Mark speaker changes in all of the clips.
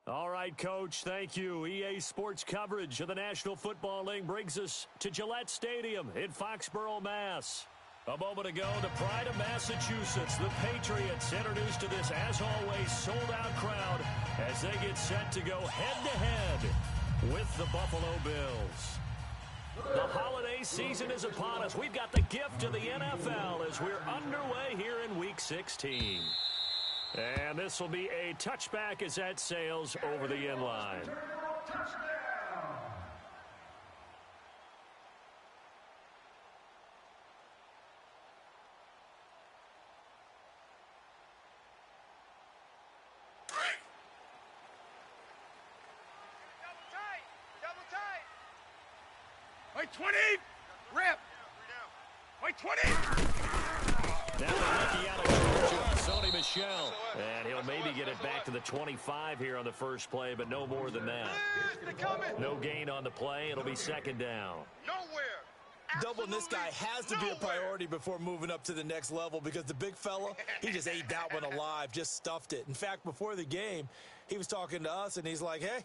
Speaker 1: All right, Coach, thank you. EA Sports coverage of the National Football League brings us to Gillette Stadium in Foxborough, Mass. A moment ago, the pride of Massachusetts, the Patriots, introduced to this, as always, sold-out crowd as they get set to go head-to-head with the Buffalo Bills. The holiday season is upon us. We've got the gift of the NFL as we're underway here in Week 16. And this will be a touchback as that sails over the end line.
Speaker 2: Wait, 20! Rip! Wait, 20!
Speaker 1: Now the rookie out of Georgia, Sony Michel. And he'll maybe get it back to the 25 here on the first play, but no more than that. No gain on the play. It'll be second down.
Speaker 2: Nowhere.
Speaker 3: Doubling this guy has to be a priority before moving up to the next level because the big fella, he just ate that one alive, just stuffed it. In fact, before the game, he was talking to us, and he's like, hey,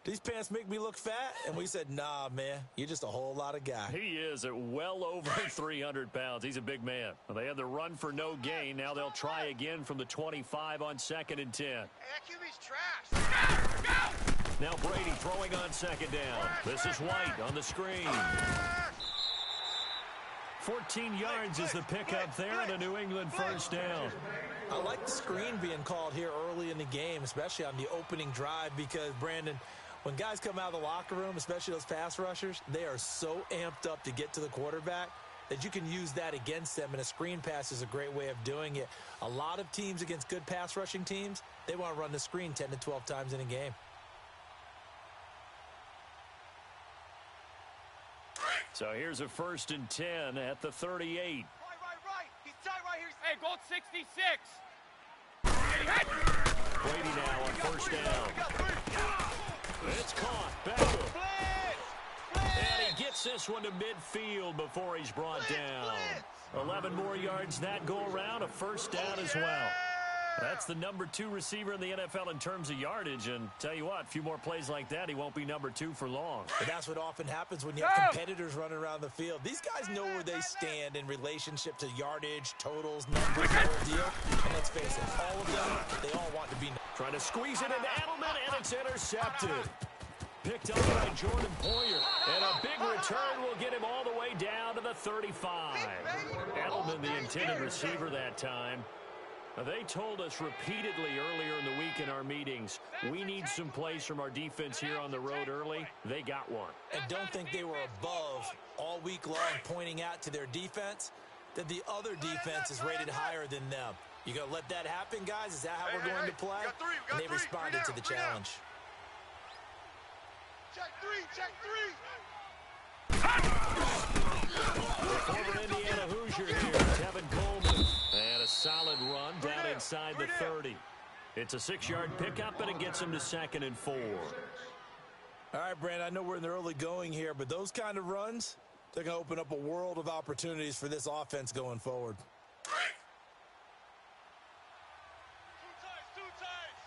Speaker 3: these pants make me look fat? And we said, nah, man, you're just a whole lot of guy.
Speaker 1: He is at well over 300 pounds. He's a big man. Well, they had the run for no gain. Now they'll try again from the 25 on 2nd and 10.
Speaker 2: Hey, that QB's trash. Go!
Speaker 1: Now Brady throwing on second down. This is White on the screen. 14 yards is the pickup there and a New England first down.
Speaker 3: I like the screen being called here early in the game, especially on the opening drive because, Brandon, when guys come out of the locker room, especially those pass rushers, they are so amped up to get to the quarterback that you can use that against them, and a screen pass is a great way of doing it. A lot of teams against good pass rushing teams, they want to run the screen 10 to 12 times in a game.
Speaker 1: So here's a 1st and 10 at the 38.
Speaker 2: Right. He's tight right here. Hey, goal 66.
Speaker 1: Brady now on first down. It's caught. Beckham. And he gets this one to midfield before he's brought down. 11 more yards that go around. A first down as well. That's the number 2 receiver in the NFL in terms of yardage. And tell you what, a few more plays like that, he won't be number 2 for long.
Speaker 3: But that's what often happens when you have competitors running around the field. These guys know where they stand in relationship to yardage, totals, numbers, the whole deal. And let's face it, all of them, they all want to be.
Speaker 1: Trying to squeeze it into Edelman, and it's intercepted. Picked up by Jordan Poyer. And a big return will get him all the way down to the 35. Edelman, the intended receiver that time. They told us repeatedly earlier in the week in our meetings, we need some plays from our defense here on the road early. They got one.
Speaker 3: And don't think they were above all week long pointing out to their defense that the other defense is rated higher than them. You going to let that happen, guys? Is that how we're going to play? And they responded to the challenge.
Speaker 2: Check three.
Speaker 1: Former Indiana Hoosier here, Tevin Coleman. And a solid run down inside the 30. It's a 6-yard pickup, and it gets him to 2nd and 4.
Speaker 3: All right, Brandon, I know we're in the early going here, but those kind of runs, they're going to open up a world of opportunities for this offense going forward.
Speaker 2: Two times.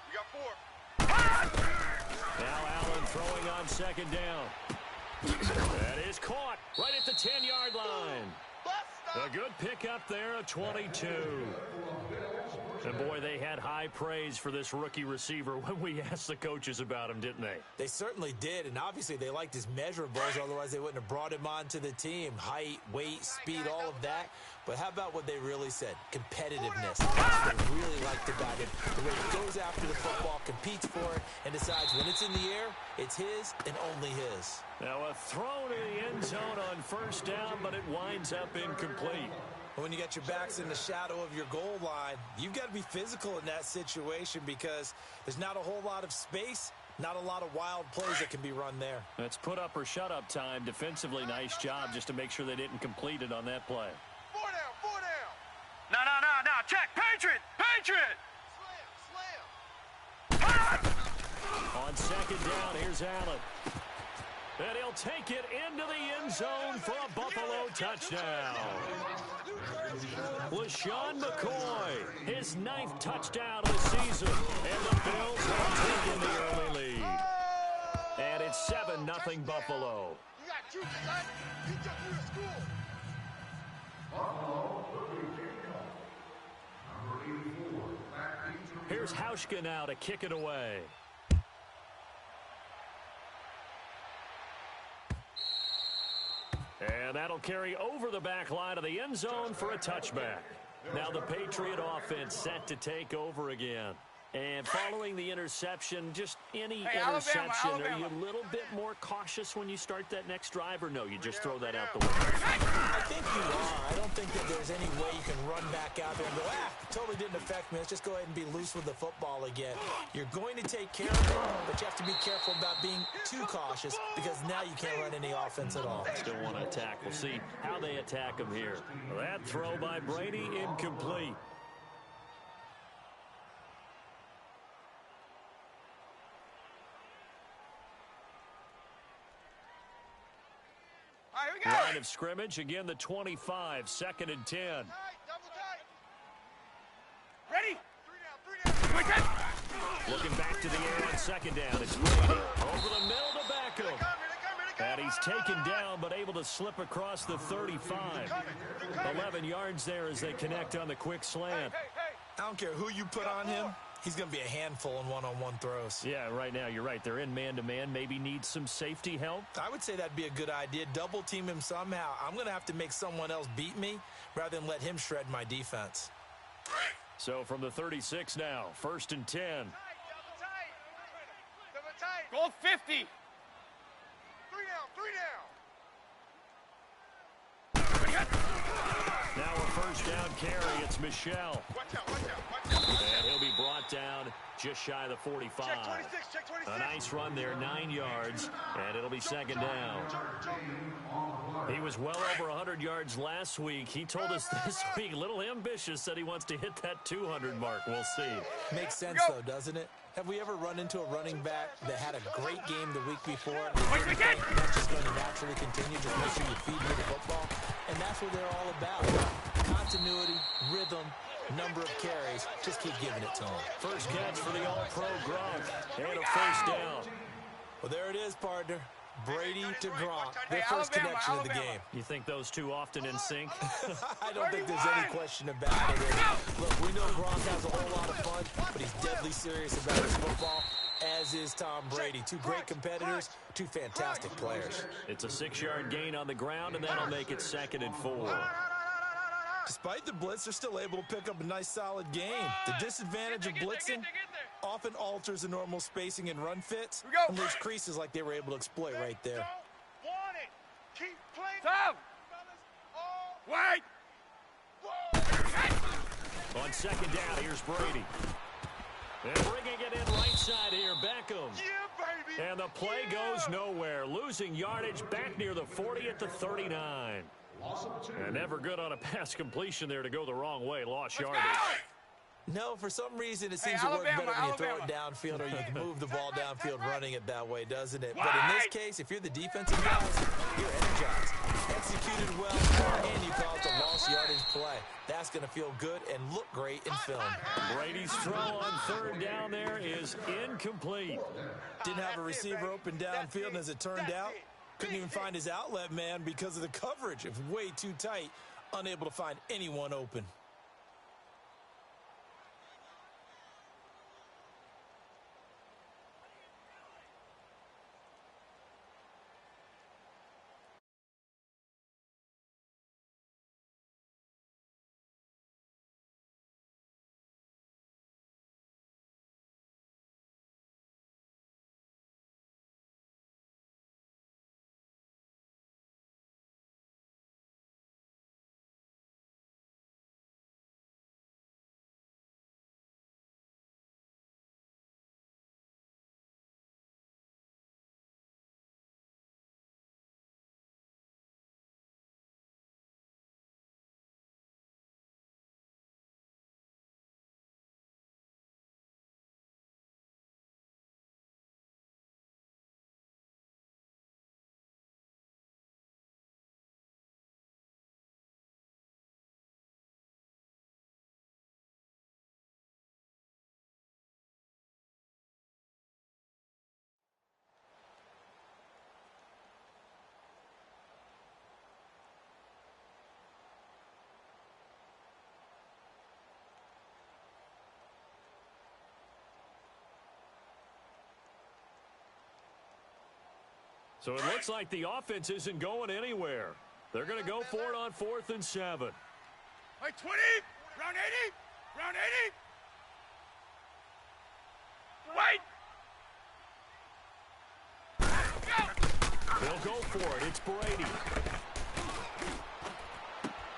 Speaker 2: We got 4.
Speaker 1: Now Allen throwing on second down. That is caught right at the 10-yard line. A good pickup there, a 22. And, boy, they had high praise for this rookie receiver when we asked the coaches about him, didn't they?
Speaker 3: They certainly did, and obviously they liked his measurables, otherwise they wouldn't have brought him onto the team. Height, weight, speed, all of that. But how about what they really said? Competitiveness. That's what they really liked about him. The way he goes after the football, competes for it, and decides when it's in the air, it's his and only his.
Speaker 1: Now a throw to the end zone on first down, but it winds up incomplete.
Speaker 3: When you got your backs in the shadow of your goal line, you've got to be physical in that situation because there's not a whole lot of space, not a lot of wild plays that can be run there.
Speaker 1: That's put up or shut up time. Defensively, nice job just to make sure they didn't complete it on that play.
Speaker 2: 4 down. No. Check. Patriot. Slam.
Speaker 1: On second down, here's Allen. And he'll take it into the end zone for a Buffalo touchdown. LaShawn McCoy, his 9th touchdown of the season. And the Bills have taken the early lead. And it's 7-0 Buffalo.
Speaker 2: You got two, son. You took you to school.
Speaker 1: Here's Hauschka now to kick it away. And that'll carry over the back line of the end zone for a touchback. Now the Patriot offense set to take over again. And following the interception, just any interception, are you a little bit more cautious when you start that next drive, or no, you just throw that out the window?
Speaker 3: I think you are. I don't think that there's any way you can run back out there and go, totally didn't affect me. Let's just go ahead and be loose with the football again. You're going to take care of it, but you have to be careful about being too cautious because now you can't run any offense at all.
Speaker 1: Still want to attack. We'll see how they attack him here. That throw by Brady, incomplete. Line of scrimmage, again the 25, 2nd and 10.
Speaker 2: Double tight. Ready? Three down.
Speaker 1: Looking back to the air on 2nd down. It's Brady over the middle to Beckham. And he's taken down, but able to slip across the 35. 11 yards there as they connect on the quick slant.
Speaker 3: I don't care who you put on him. He's going to be a handful in one-on-one throws.
Speaker 1: Yeah, right now, you're right. They're in man-to-man. Maybe need some safety help.
Speaker 3: I would say that'd be a good idea. Double team him somehow. I'm going to have to make someone else beat me rather than let him shred my defense.
Speaker 1: So from the 36 now, 1st and 10.
Speaker 2: Double tight. Go 50. Three down.
Speaker 1: Now a 1st down carry. It's Michelle.
Speaker 2: Watch out.
Speaker 1: And he'll be brought down just shy of the 45.
Speaker 2: Check 26.
Speaker 1: A nice run there, 9 yards, and it'll be 2nd down. He was well over 100 yards last week. He told us this week, a little ambitious, said he wants to hit that 200 mark. We'll see.
Speaker 3: Makes sense, though, doesn't it? Have we ever run into a running back that had a great game the week before? That's just going to naturally continue. Just make sure you feed me the football. And that's what they're all about. Continuity, rhythm, number of carries. Just keep giving it to them.
Speaker 1: First catch for the All-Pro Gronk. And a 1st down.
Speaker 3: Well, there it is, partner. Brady to Gronk, their first connection of the game.
Speaker 1: You think those two often in sync?
Speaker 3: I don't think there's any question about it. Look, we know Gronk has a whole lot of fun, but he's deadly serious about his football, as is Tom Brady. Two great competitors, two fantastic players.
Speaker 1: It's a 6-yard gain on the ground, and that'll make it 2nd and 4.
Speaker 3: Despite the blitz, they're still able to pick up a nice, solid game. The disadvantage of blitzing often alters the normal spacing and run fits, and leaves creases like they were able to exploit right there.
Speaker 2: Keep playing. Stop. Wait.
Speaker 1: On 2nd down, here's Brady. And bringing it in right side here, Beckham.
Speaker 2: Yeah, baby.
Speaker 1: And the play goes nowhere. Losing yardage back near the 40 at the 39. And never good on a pass completion there to go the wrong way. Lost yardage.
Speaker 3: No, for some reason it seems to work better when you throw it downfield or you can move the ball downfield running it that way, doesn't it? But in this case, if you're the defensive guys, you're energized. Executed well, and you caused a lost yardage play. That's going to feel good and look great in film.
Speaker 1: Brady's throw on 3rd down there is incomplete.
Speaker 3: Didn't have a receiver open downfield, and as it turned out, couldn't even find his outlet man because of the coverage. It was way too tight, unable to find anyone open.
Speaker 1: So it looks like the offense isn't going anywhere. They're going to go for it on 4th and 7.
Speaker 2: Wait, 20, round 80, round 80. Wait. Go.
Speaker 1: They'll go for it. It's Brady.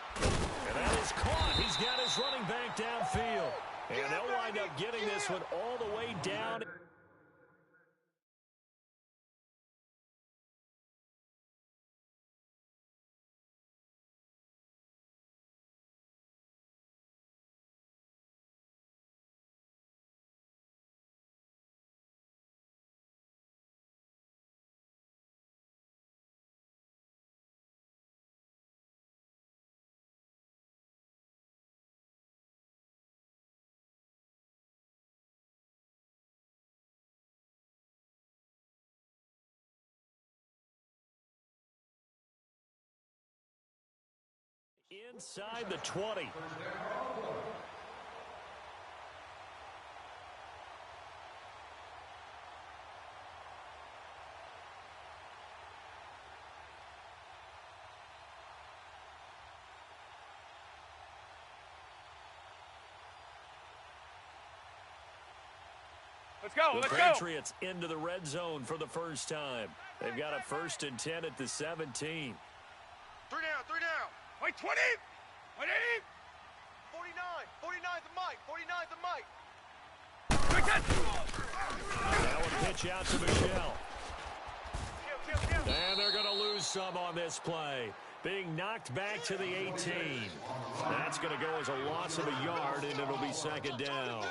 Speaker 1: And that is caught. He's got his running back downfield. And they'll wind up getting this one all the way down. Inside the 20.
Speaker 2: Let's go,
Speaker 1: The Patriots into the red zone for the first time. They've got a 1st and 10 at the 17.
Speaker 2: 3 down, 3 down. Wait, 20, wait, 80. 49, 49's the mic,
Speaker 1: That one pitch out to Michelle. And they're going to lose some on this play. Being knocked back to the 18. That's going to go as a loss of a yard, and it'll be 2nd down.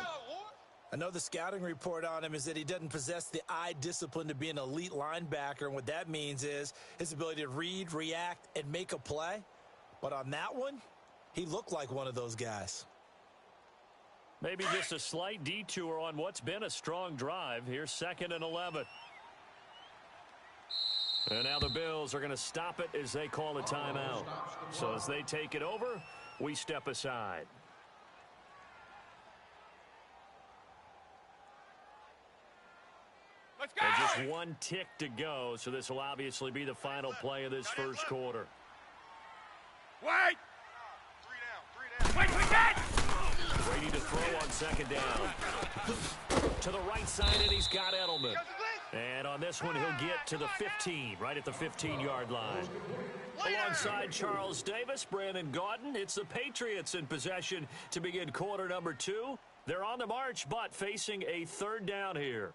Speaker 3: I know the scouting report on him is that he doesn't possess the eye discipline to be an elite linebacker, and what that means is his ability to read, react, and make a play. But on that one, he looked like one of those guys.
Speaker 1: Maybe just a slight detour on what's been a strong drive. Here's 2nd and 11. And now the Bills are going to stop it as they call a timeout. So as they take it over, we step aside.
Speaker 2: Let's go.
Speaker 1: And just one tick to go, so this will obviously be the final play of this first quarter.
Speaker 2: Wait. 3 down. Wait, that.
Speaker 1: Ready to throw on 2nd down. To the right side, and he's got Edelman. And on this one, he'll get to the 15, right at the 15-yard line. Alongside Charles Davis, Brandon Gaudin, it's the Patriots in possession to begin quarter number 2. They're on the march, but facing a 3rd down here.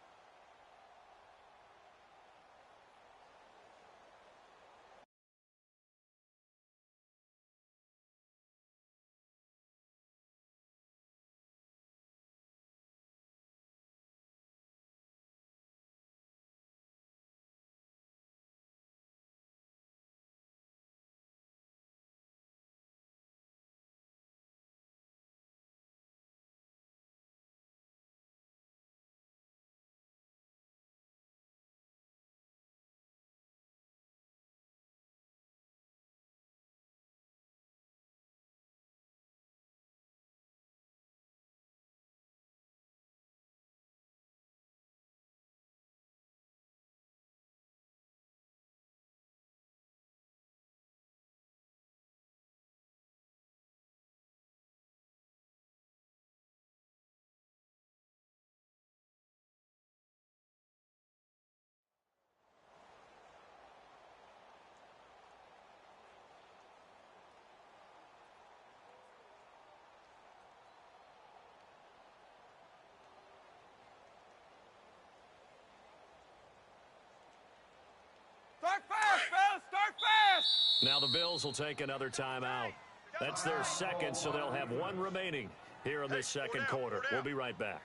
Speaker 2: Start fast, fellas! Start fast!
Speaker 1: Now the Bills will take another timeout. That's their 2nd, so they'll have 1 remaining here in this 2nd quarter. We'll be right back.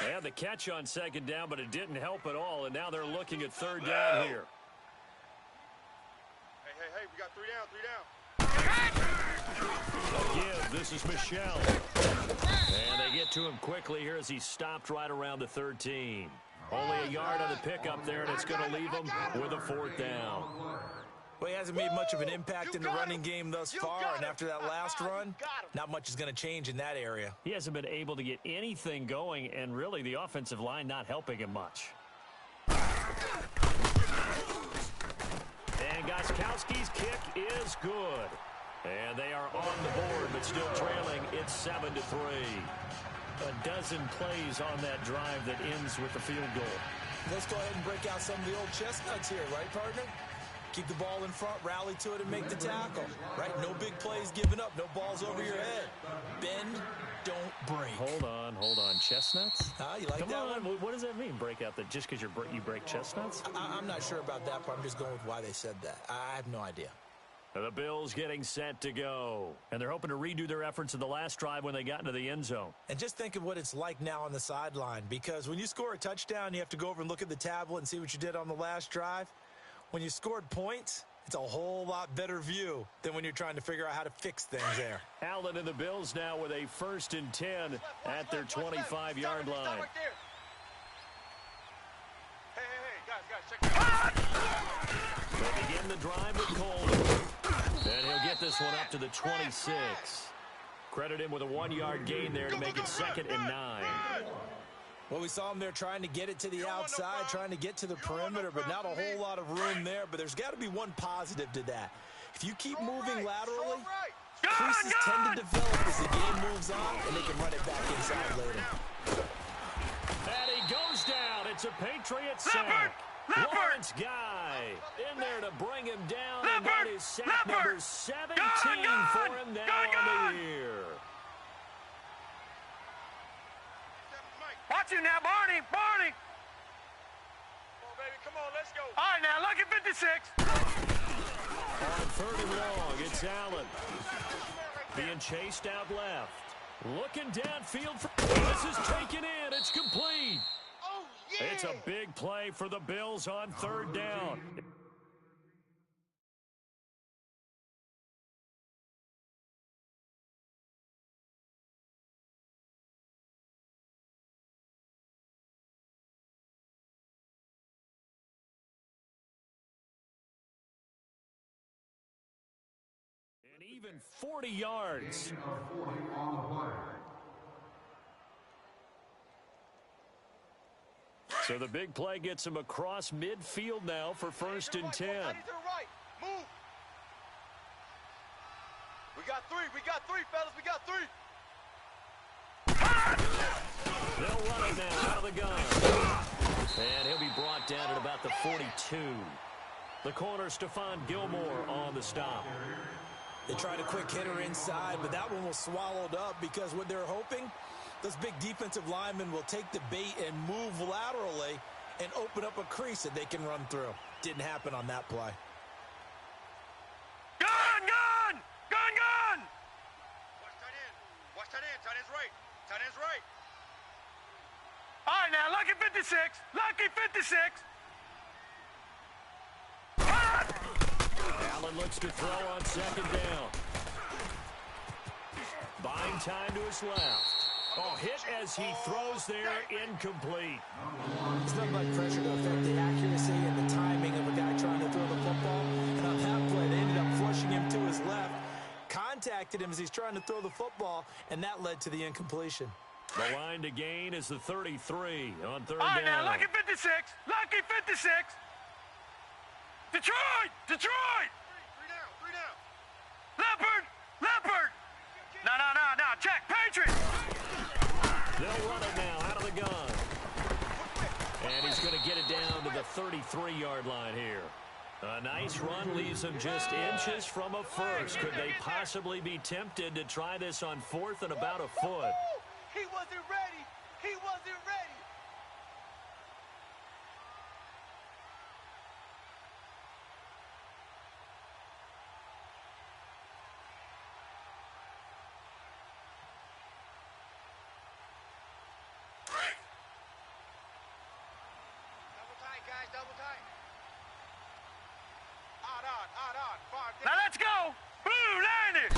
Speaker 1: They had the catch on 2nd down, but it didn't help at all, and now they're looking at 3rd down here.
Speaker 2: Hey, we got 3 down.
Speaker 1: Again, this is Michelle. And they get to him quickly here as he stopped right around the 13. Only a yard on the pickup there, and it's going to leave him with a 4th down.
Speaker 3: Well, he hasn't made much of an impact in the running game thus far, and after that last run, not much is going to change in that area.
Speaker 1: He hasn't been able to get anything going, and really the offensive line not helping him much. And Gostkowski's kick is good. And they are on the board, but still trailing. It's 7-3. A dozen plays on that drive that ends with the field goal.
Speaker 3: Let's go ahead and break out some of the old chestnuts here, right, partner? Keep the ball in front, rally to it, and make the tackle. Right? No big plays given up, no balls over your head. Bend, don't break.
Speaker 1: Hold on. Chestnuts?
Speaker 3: You like
Speaker 1: Come
Speaker 3: that
Speaker 1: on.
Speaker 3: one?
Speaker 1: What does that mean, break out? That just because you break chestnuts?
Speaker 3: I'm not sure about that, but I'm just going with why they said that. I have no idea.
Speaker 1: The Bills getting set to go. And they're hoping to redo their efforts in the last drive when they got into the end zone.
Speaker 3: And just think of what it's like now on the sideline, because when you score a touchdown, you have to go over and look at the tablet and see what you did on the last drive. When you scored points, it's a whole lot better view than when you're trying to figure out how to fix things there.
Speaker 1: Allen and the Bills now with a 1st and 10 at their 25-yard line.
Speaker 2: Hey, guys, check it out.
Speaker 1: They begin the drive with Coleman. And he'll get this one up to the 26. Credit him with a 1-yard gain there to make it 2nd and 9.
Speaker 3: Well, we saw him there trying to get it to the outside, trying to get to the perimeter, but not a whole lot of room there. But there's got to be one positive to that. If you keep moving laterally, creases tend to develop as the game moves on, and they can run it back inside later.
Speaker 1: And he goes down. It's a Patriot sack. Lawrence Guy in there to bring him down, and that is sack number 17 for him now on the year.
Speaker 2: Watch it now, Barney. Come on, baby, come on, let's go. All right, now, look at 56.
Speaker 1: On 3rd and long, it's Allen. Being chased out left. Looking downfield. This is taken in. It's complete.
Speaker 2: Oh, yeah.
Speaker 1: It's a big play for the Bills on 3rd down. And even 40 yards. So the big play gets him across midfield now for 1st and 10.
Speaker 2: Move. We got three, fellas. We got three.
Speaker 1: They'll run it now out of the gun. And he'll be brought down at about the 42. The corner, Stephon Gilmore on the stop.
Speaker 3: They tried a quick hitter inside, but that one was swallowed up because what they're hoping, those big defensive linemen will take the bait and move laterally and open up a crease that they can run through. Didn't happen on that play.
Speaker 2: Gun! Watch tight end. Tight end's right. All right, now, lucky 56.
Speaker 1: Allen looks to throw on 2nd down. Buying time to his left. Oh, hit as he throws there, incomplete.
Speaker 3: It's not like pressure to affect the accuracy and the timing of a guy trying to throw the football. And on that play, they ended up flushing him to his left, contacted him as he's trying to throw the football, and that led to the incompletion.
Speaker 1: The line to gain is the 33 on 3rd down.
Speaker 2: All right, now, lucky 56. Detroit! Three down. Leopard! No, check, Patriots!
Speaker 1: They'll run it now out of the gun. And he's going to get it down to the 33-yard line here. A nice run leaves them just inches from a first. Could they possibly be tempted to try this on 4th and about a foot?
Speaker 2: He wasn't ready. Double tight. Odd on. Now let's go. Blue landed.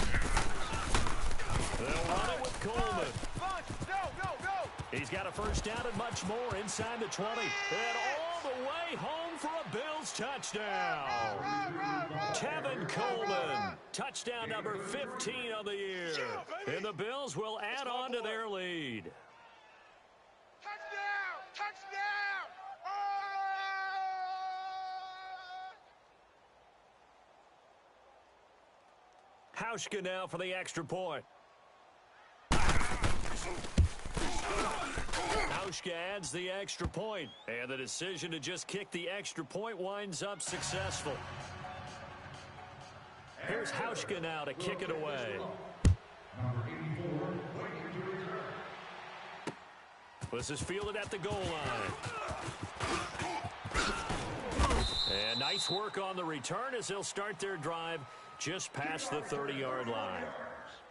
Speaker 1: They'll run it with Coleman.
Speaker 2: Go.
Speaker 1: He's got a 1st down and much more inside the 20. And all the way home for a Bill Bills touchdown. Tevin Coleman, touchdown number 15 of the year. And the Bills will add on to their lead.
Speaker 2: Touchdown! Touchdown!
Speaker 1: Hauschka now for the extra point. Hauschka adds the extra point, and the decision to just kick the extra point winds up successful. Here's Hauschka now to kick it away. This is fielded at the goal line. And nice work on the return as they'll start their drive just past the 30-yard line.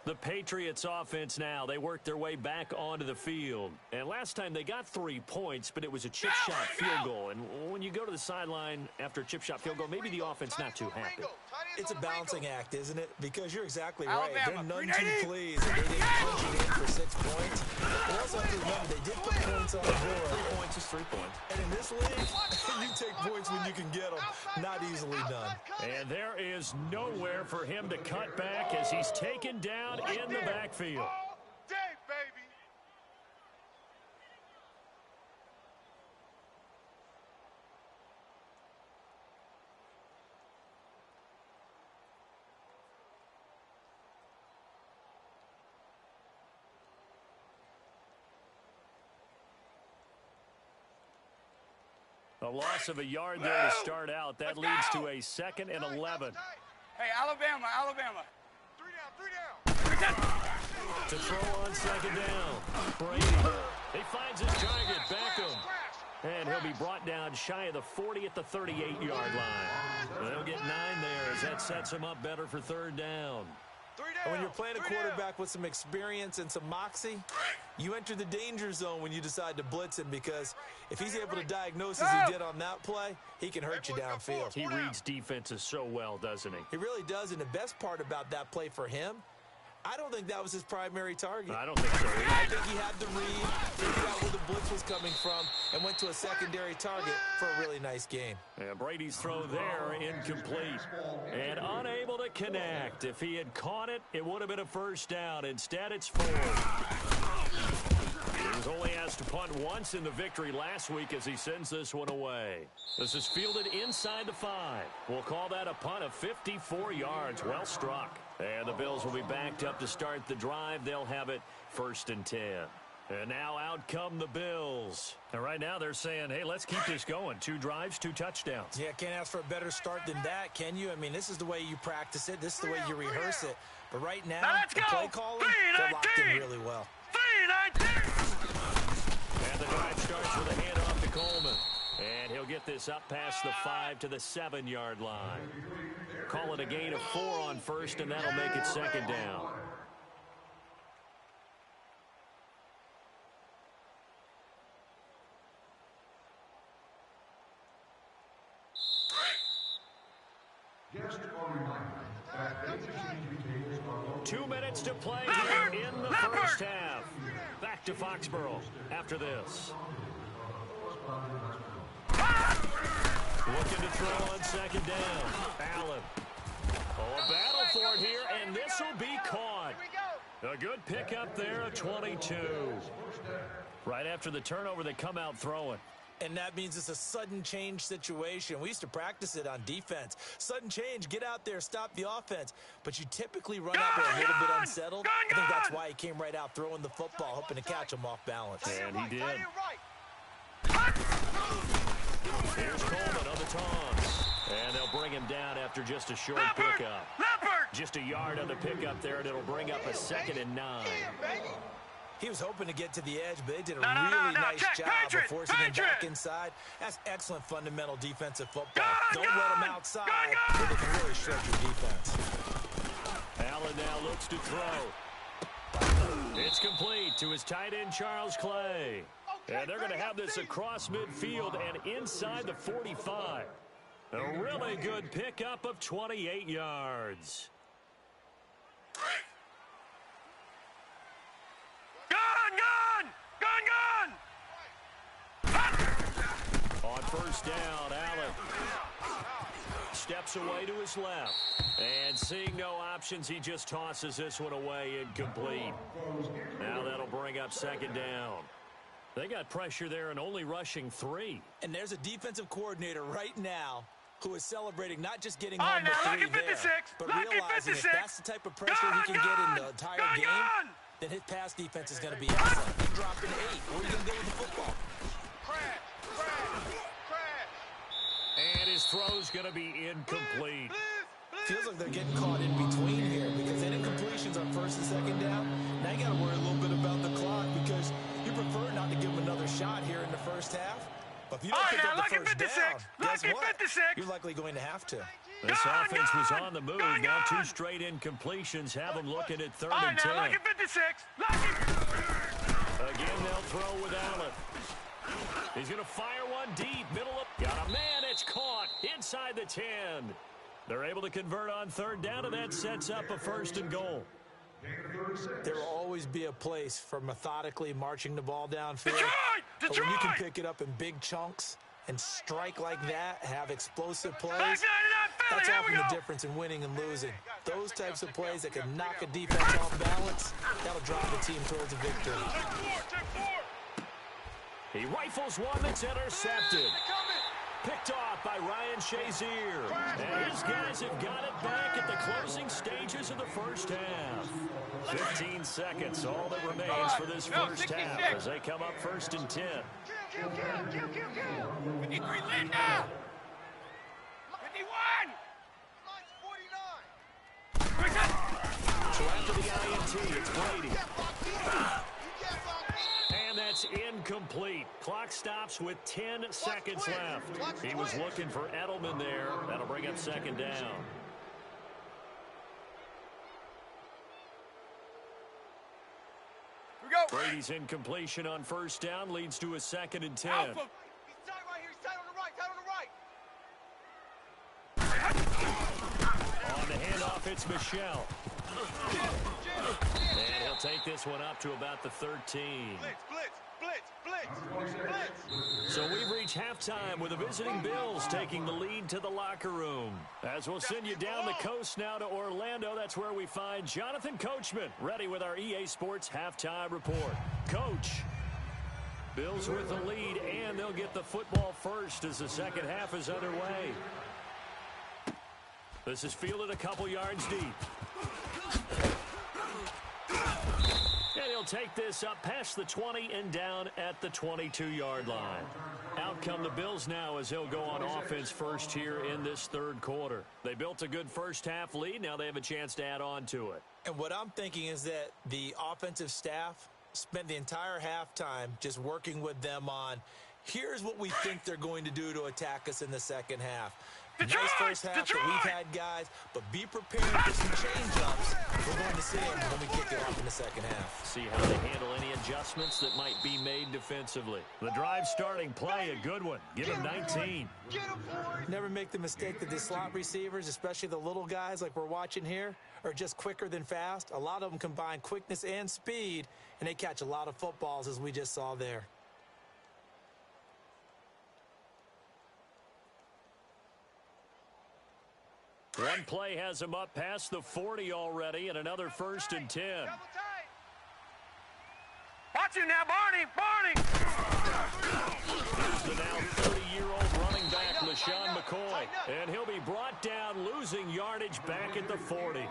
Speaker 1: The Patriots offense now, they work their way back onto the field. And last time they got 3 points, but it was a chip shot field goal. And when you go to the sideline after a chip shot field goal, maybe the offense not too happy.
Speaker 3: It's a balancing act, isn't it? Because you're exactly right. They're none too pleased that they didn't punch it in for 6 points. But also have to remember, they did put points on the board.
Speaker 1: 3 points is 3 points.
Speaker 3: And in this league, you take points when you can get them. Not easily done.
Speaker 1: And there is nowhere for him to cut back as he's taken down in the backfield.
Speaker 2: All day, baby.
Speaker 1: A loss of a yard there to start out. That leads to a 2nd and 11.
Speaker 2: Hey, Alabama. 3 down.
Speaker 1: To throw on 2nd down. Brady. He finds his target, Beckham. And he'll be brought down shy of the 40 at the 38-yard line. They'll get 9 there as that sets him up better for 3rd down.
Speaker 3: And when you're playing a quarterback with some experience and some moxie, you enter the danger zone when you decide to blitz him, because if he's able to diagnose as he did on that play, he can hurt you downfield.
Speaker 1: He reads defenses so well, doesn't he?
Speaker 3: He really does, and the best part about that play for him, I don't think that was his primary target.
Speaker 1: I don't think so either.
Speaker 3: I think he had the read, figured out where the blitz was coming from, and went to a secondary target for a really nice game.
Speaker 1: And Brady's throw there incomplete and unable to connect. If he had caught it, it would have been a 1st down. Instead, it's 4th. He was only asked to punt once in the victory last week as he sends this one away. This is fielded inside the 5. We'll call that a punt of 54 yards. Well struck. And the Bills will be backed up to start the drive. They'll have it 1st and 10. And now out come the Bills. And right now they're saying, hey, let's keep this going. 2 drives, 2 touchdowns.
Speaker 3: Yeah, can't ask for a better start than that, can you? I mean, this is the way you practice it. This is the way you rehearse it. But right now the play calling, they're locked in really well.
Speaker 1: And the drive starts with a handoff to Coleman. And he'll get this up past the 5 to the 7-yard line. Call it a gain of 4 on 1st, and that'll make it 2nd down.
Speaker 4: Guests are reminded that they tables are
Speaker 1: 2 minutes to play here in the 1st half. Back to Foxborough after this. Looking to throw on 2nd down. Allen. Oh, a battle for it here, and this will be caught. A good pickup there, a 22. Right after the turnover, they come out throwing.
Speaker 3: And that means it's a sudden change situation. We used to practice it on defense. Sudden change, get out there, stop the offense. But you typically run out there a little bit unsettled. I think that's why he came right out throwing the football, hoping to catch him off balance.
Speaker 1: And he did. Here's Coleman on the taunts. And they'll bring him down after just a short pickup. Just a yard on the pickup there, and it'll bring up a 2nd and 9.
Speaker 3: He was hoping to get to the edge, but they did a really nice job of forcing him back inside. That's excellent fundamental defensive football. Don't let him outside, where they can really stretch your defense.
Speaker 1: Allen now looks to throw. It's complete to his tight end, Charles Clay. And they're going to have this across midfield and inside the 45. A really good pickup of 28 yards. On 1st down, Allen. steps away to his left. And seeing no options, he just tosses this one away incomplete. Now that'll bring up second down. They got pressure there and only rushing 3.
Speaker 3: And there's a defensive coordinator right now who is celebrating not just getting home with 3 there, but realizing if that's the type of pressure he can get in the entire game, then his pass defense is going to be excellent. He dropped an 8. Where are you going to go with the football?
Speaker 2: Crash.
Speaker 1: And his throw's going to be incomplete.
Speaker 3: Feels like they're getting caught in between here because then incompletions on first and second down. Now you got to worry a little bit about the clock because you prefer not to give them another shot here in the first half. But if you don't pick up the first down, guess what? You're likely going to have to.
Speaker 1: This offense was on the move. Now 2 straight incompletions have them looking at 3rd and 10. Again, they'll throw with Allen. He's going to fire one deep. Middle of. Got a man. It's caught inside the 10. They're able to convert on 3rd down, and that sets up a 1st and goal.
Speaker 3: There will always be a place for methodically marching the ball downfield. But when you can pick it up in big chunks and strike like that, have explosive plays, that's often the difference in winning and losing. Those types of plays that can knock a defense off balance, that'll drive the team towards a victory.
Speaker 1: He rifles one that's intercepted. Picked off by Ryan Shazier. And his guys have got it back at the closing stages of the first half. 15 seconds, all that remains for this first half as they come up 1st and 10.
Speaker 2: Kill. 53, Linda. 51. Mine's 49.
Speaker 1: So after the INT, it's Brady. And that's incomplete. Clock stops with 10 seconds left. He was looking for Edelman there. That'll bring up 2nd down. Brady's incompletion on 1st down leads to a 2nd and 10.
Speaker 2: He's tight right here. He's tight on the right.
Speaker 1: On the handoff, it's Michelle. And he'll take this one up to about the 13.
Speaker 2: Blitz.
Speaker 1: So we've reached halftime with the visiting Bills taking the lead to the locker room. As we'll send you down the coast now to Orlando, that's where we find Jonathan Coachman ready with our EA Sports halftime report. Coach, Bills with the lead, and they'll get the football first as the second half is underway. This is fielded a couple yards deep. And he'll take this up past the 20 and down at the 22-yard line. Out come the Bills now as they'll go on offense first here in this 3rd quarter. They built a good first half lead. Now they have a chance to add on to it.
Speaker 3: And what I'm thinking is that the offensive staff spent the entire halftime just working with them on, here's what we think they're going to do to attack us in the second half. Nice first half that we've had, guys, but be prepared for some change-ups. We're going to see them when we kick it off in the second half.
Speaker 1: See how they handle any adjustments that might be made defensively. The drive starting play, a good one. Give him 19.
Speaker 3: Never make the mistake that the slot receivers, especially the little guys like we're watching here, are just quicker than fast. A lot of them combine quickness and speed, and they catch a lot of footballs, as we just saw there.
Speaker 1: One play has him up past the 40 already, and another 1st and 10.
Speaker 2: Watch him now, Barney!
Speaker 1: Here's the now 30-year-old running back, LaShawn McCoy. And he'll be brought down, losing yardage back at the 40.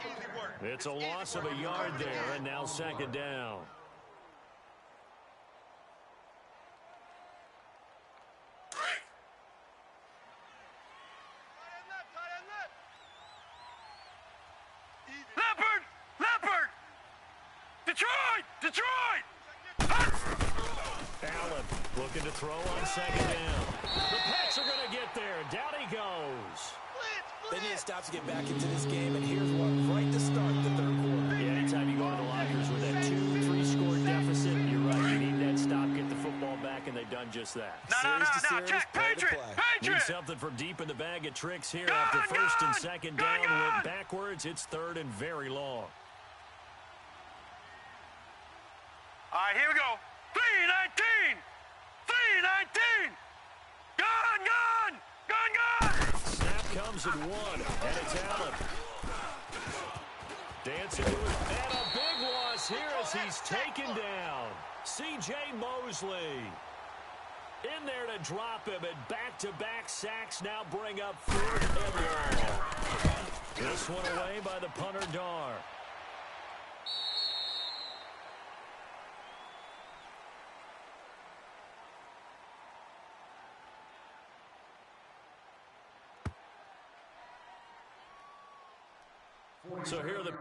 Speaker 1: It's a loss of a yard there, and now 2nd down.
Speaker 2: Leopard! Detroit!
Speaker 1: Allen looking to throw on 2nd down. The Pats are going to get there. Down he goes.
Speaker 3: They need to stop to get back into this game, and here's one right to start the 3rd quarter.
Speaker 1: Yeah, anytime you go to the lockers with that 2-3 score deficit, you're right. You need that stop, get the football back, and they've done just that.
Speaker 2: No, check, Patriot!
Speaker 1: Need something from deep in the bag of tricks here. After 1st and 2nd down, went backwards. It's 3rd and very long.
Speaker 2: All right, here we go. 3-19! Gone!
Speaker 1: Snap comes comes at 1, and it's Allen. Dancing to it, and a big loss here as he's taken down. C.J. Mosley in there to drop him, and back-to-back sacks now bring up 4th and long. This one away by the punter, Dar. So here are the...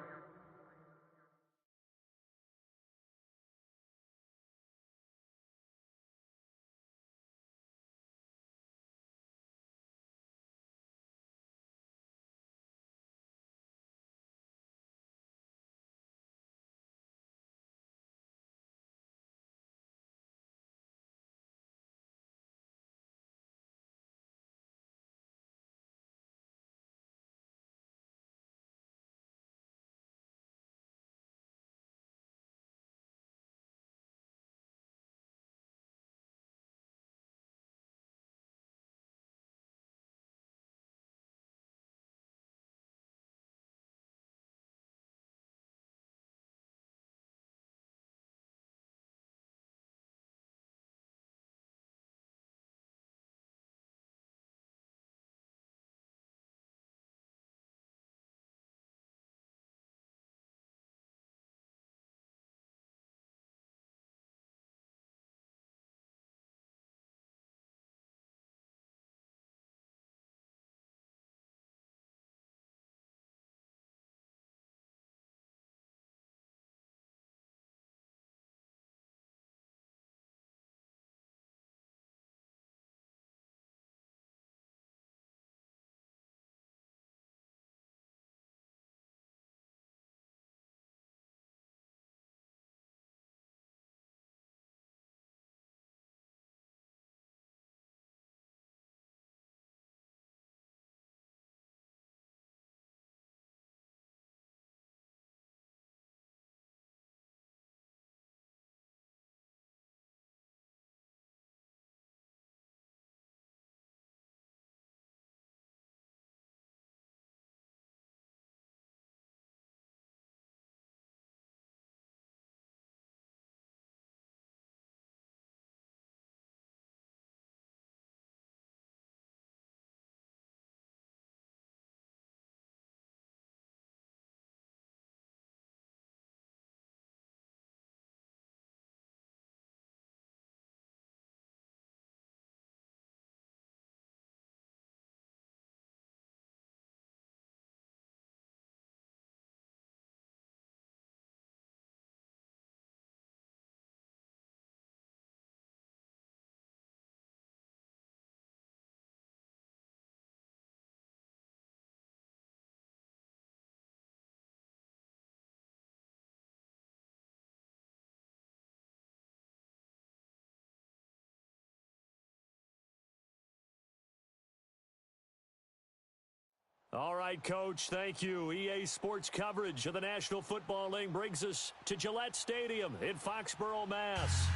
Speaker 1: All right, Coach, thank you. EA Sports coverage of the National Football League brings us to Gillette Stadium in Foxborough, Mass.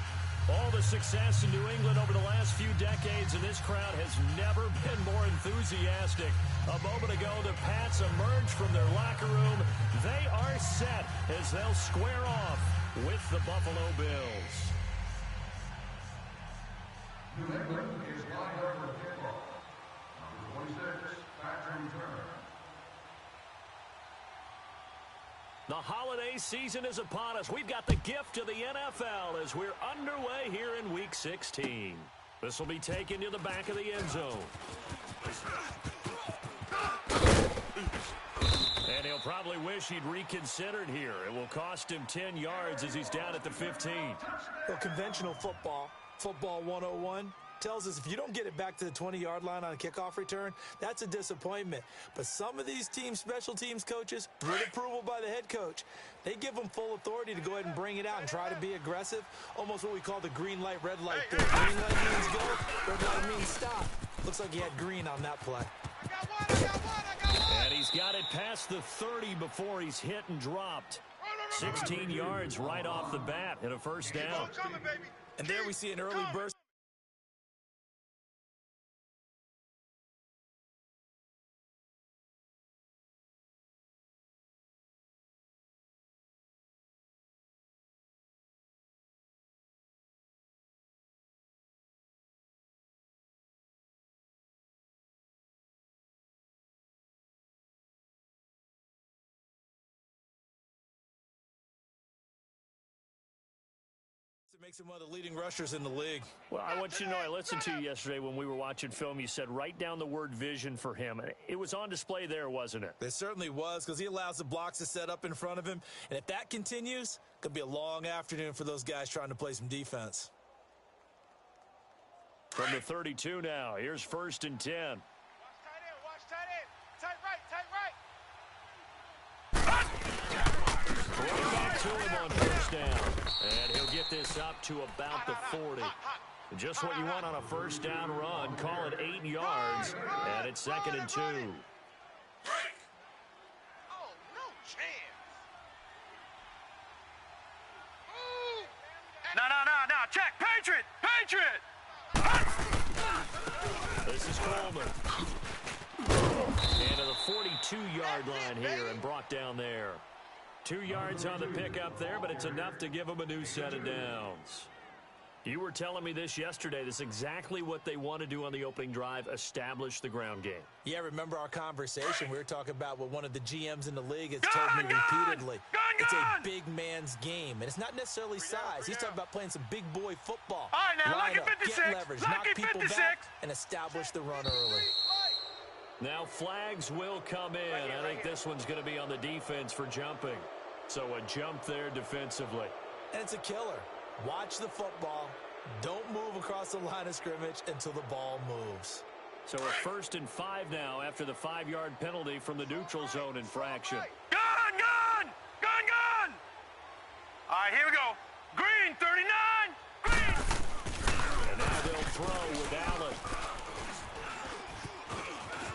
Speaker 1: All the success in New England over the last few decades, and this crowd has never been more enthusiastic. A moment ago, the Pats emerged from their locker room. They are set as they'll square off with the Buffalo Bills.
Speaker 4: New England is lined up for kickoff. Number 26, Patrick Turner.
Speaker 1: The holiday season is upon us. We've got the gift of the NFL as we're underway here in Week 16. This will be taken to the back of the end zone. And he'll probably wish he'd reconsidered here. It will cost him 10 yards as he's down at the 15.
Speaker 3: Well, conventional football 101, tells us if you don't get it back to the 20-yard line on a kickoff return, that's a disappointment. But some of these special teams coaches, with approval by the head coach, they give them full authority to go ahead and bring it out and try to be aggressive, almost what we call the green light, red light thing. Green light means go, red light means stop. Looks like he had green on that play.
Speaker 2: I got one.
Speaker 1: And he's got it past the 30 before he's hit and dropped. 16 yards right off the bat and a first down.
Speaker 3: And there we see an early burst. Makes him one of the leading rushers in the league.
Speaker 1: Well, I want you to know I listened to you yesterday when we were watching film. You said write down the word vision for him. It was on display there, wasn't it?
Speaker 3: It certainly was, because he allows the blocks to set up in front of him. And if that continues, it could be a long afternoon for those guys trying to play some defense.
Speaker 1: From the 32 now, here's 1st and 10.
Speaker 2: Watch tight end, tight right.
Speaker 1: Right back to him on 1st down. And he'll get this up to about the 40. Just what you want on a 1st down run. Call it 8 yards, and it's 2nd and 2.
Speaker 2: Oh, no chance. No. Check. Patriot.
Speaker 1: This is Coleman. And to the 42-yard line here and brought down there. 2 yards on the pickup there, but it's enough to give them a new set of downs. You were telling me this yesterday. This is exactly what they want to do on the opening drive, establish the ground game.
Speaker 3: Yeah, remember our conversation? We were talking about what one of the GMs in the league has told me repeatedly. It's a big man's game, and it's not necessarily size. He's talking about playing some big boy football.
Speaker 2: All right, now,
Speaker 3: Line
Speaker 2: lucky
Speaker 3: up,
Speaker 2: 56.
Speaker 3: get leverage, knock
Speaker 2: Lucky
Speaker 3: people
Speaker 2: 56.
Speaker 3: back, and establish the run early.
Speaker 1: Now flags will come in. I think this one's going to be on the defense for jumping. So a jump there defensively.
Speaker 3: And it's a killer. Watch the football. Don't move across the line of scrimmage until the ball moves.
Speaker 1: So a 1st and 5 now after the 5-yard penalty from the neutral zone infraction.
Speaker 2: Gun! All right, here we go. Green, 39. Green.
Speaker 1: And now they'll throw with Allen.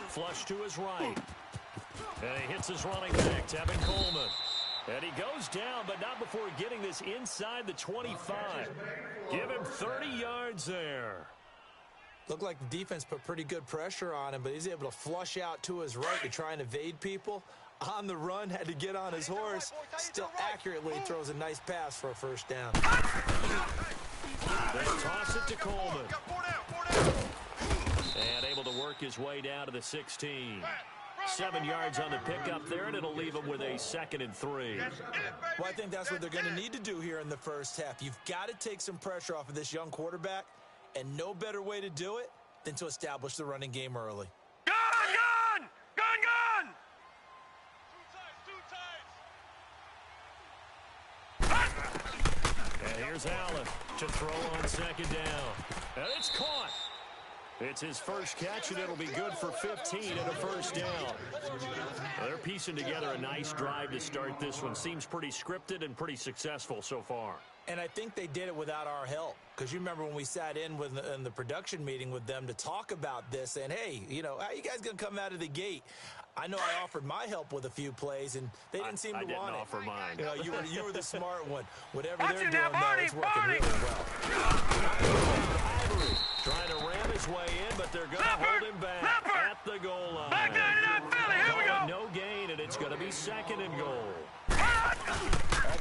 Speaker 1: Flush to his right. And he hits his running back, Tevin Coleman. And he goes down, but not before getting this inside the 25. Give him 30 yards there.
Speaker 3: Looked like the defense put pretty good pressure on him, but he's able to flush out to his right to try and evade people. On the run, had to get on his horse. Still accurately throws a nice pass for a 1st down.
Speaker 1: They toss it to Coleman. And able to work his way down to the 16. 7 yards on the pickup there, and it'll leave him with a 2nd and 3.
Speaker 3: Well, I think that's what they're going to need to do here in the 1st half. You've got to take some pressure off of this young quarterback, and no better way to do it than to establish the running game early.
Speaker 2: Gun!
Speaker 1: And here's Allen to throw on 2nd down. And it's caught. It's his first catch, and it'll be good for 15 and a 1st down. Well, they're piecing together a nice drive to start this one. Seems pretty scripted and pretty successful so far.
Speaker 3: And I think they did it without our help. Because you remember when we sat in the production meeting with them to talk about this, and hey, you know, how you guys going to come out of the gate? I know I offered my help with a few plays, and they didn't seem to want it.
Speaker 1: I didn't offer mine.
Speaker 3: You know, you were the smart one. Whatever
Speaker 2: Watch
Speaker 3: they're
Speaker 2: it
Speaker 3: doing
Speaker 2: now,
Speaker 3: now is working
Speaker 2: Barney.
Speaker 3: really well.
Speaker 1: Trying to ram his way in, but they're going to hold him back at the goal line.
Speaker 2: Back 99 Philly, here we go.
Speaker 1: No gain, and it's going to be 2nd and goal.
Speaker 3: A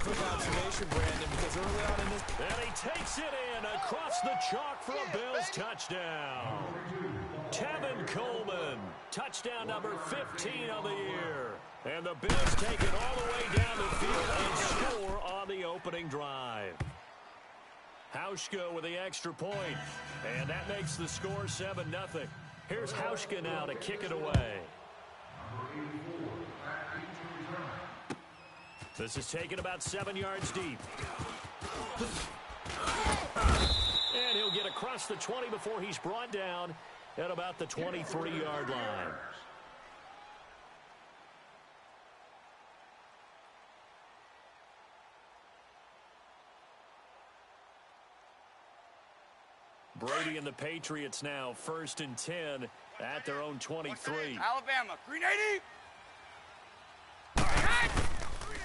Speaker 3: quick observation, Brandon, because early on in this...
Speaker 1: And he takes it in across the chalk for a Bills touchdown. Tevin Coleman, touchdown number 15 of the year. And the Bills take it all the way down the field and score on the opening drive. Hauschka with the extra point, and that makes the score 7-0. Here's Hauschka now to kick it away. This is taken about 7 yards deep. And he'll get across the 20 before he's brought down at about the 23-yard line. Brady and the Patriots now 1st and 10 at their own 23.
Speaker 2: Alabama, green 80.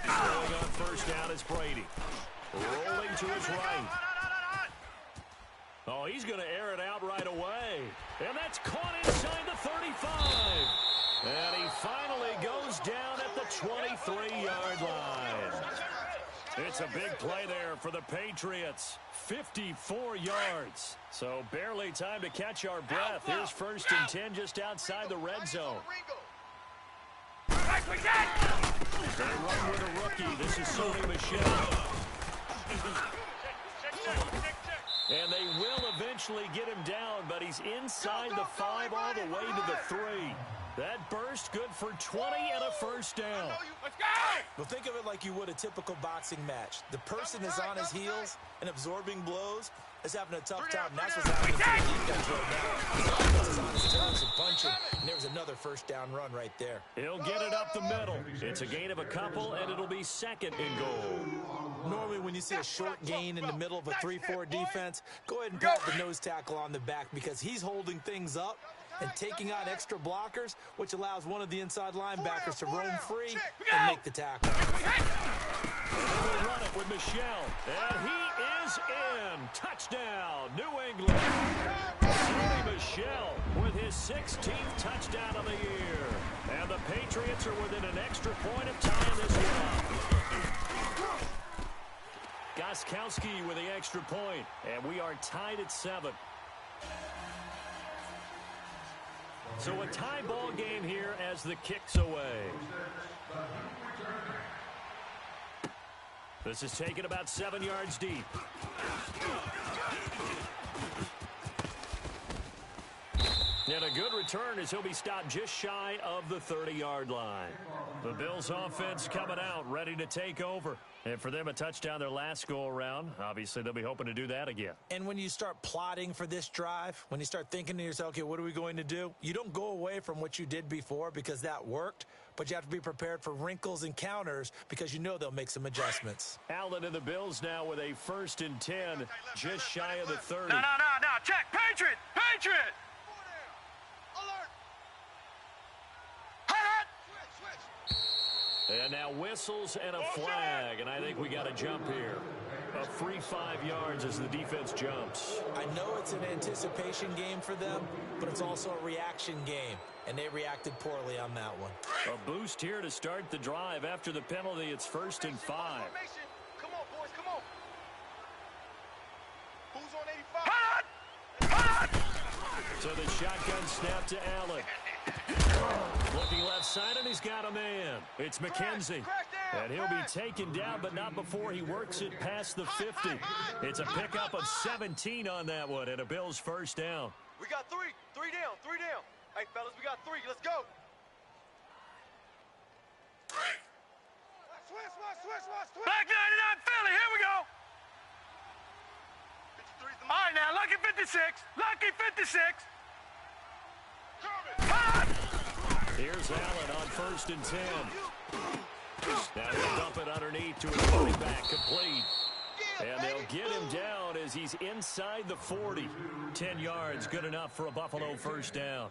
Speaker 1: Going on 1st down is Brady. Rolling to his right. Oh, he's going to air it out right away. And that's caught inside the 35. And he finally goes down at the 23-yard line. It's a big play there for the Patriots. 54 yards. So barely time to catch our breath. Here's 1st and 10 just outside the red zone. They run with a rookie. This is Sony Michel. eventually get him down, but he's inside the 5 all the way to the 3. That burst good for 20 and a first down.
Speaker 2: Let's go!
Speaker 3: Well, think of it like you would a typical boxing match. The person is on his heels and absorbing blows, is having a tough time. And that's what's happening to the defense right now. The offense is on his toes and punching, and there's another first down run right there.
Speaker 1: He'll get it up the middle. It's a gain of a couple, and it'll be second and goal.
Speaker 3: Normally, when you see a short gain in the middle of a 3-4 defense, go ahead and pat the nose tackle on the back because he's holding things up and taking on extra blockers, which allows one of the inside linebackers to roam free and make the tackle.
Speaker 1: They'll run it with Michelle, and he is in. Touchdown, New England. Sonny Michel with his 16th touchdown of the year. And the Patriots are within an extra point of tying this one up. Gostkowski with the extra point, and we are tied at 7. So a tie ball game here as the kick's away. This is taken about 7 yards deep. And a good return as he'll be stopped just shy of the 30-yard line. The Bills offense coming out, ready to take over. And for them, a touchdown their last go-around. Obviously, they'll be hoping to do that again.
Speaker 3: And when you start plotting for this drive, when you start thinking to yourself, okay, what are we going to do? You don't go away from what you did before because that worked, but you have to be prepared for wrinkles and counters because you know they'll make some adjustments.
Speaker 1: Allen and the Bills now with a 1st and 10, just shy of the 30.
Speaker 2: No. Check. Patriot.
Speaker 1: And now whistles and a flag, and I think we got a jump here. A free 5 yards as the defense jumps.
Speaker 3: I know it's an anticipation game for them, but it's also a reaction game, and they reacted poorly on that one.
Speaker 1: A boost here to start the drive. After the penalty, it's 1st and 5.
Speaker 2: Come on, boys, come on. Who's on 85?
Speaker 1: So the shotgun snap to Allen. Looking left side, and he's got a man. It's McKenzie. And he'll be taken down, but not before he works it past the 50. It's a pickup of 17 on that one, and a Bills first down.
Speaker 2: We got 3 down. Hey, fellas, we got 3. Let's go. Switch. Black 99 Philly, here we go. 53's the all right, now, lucky 56.
Speaker 1: Here's Allen on 1st and 10. Now he'll dump it underneath to his running back, complete. And they'll get him down as he's inside the 40. 10 yards, good enough for a Buffalo first down.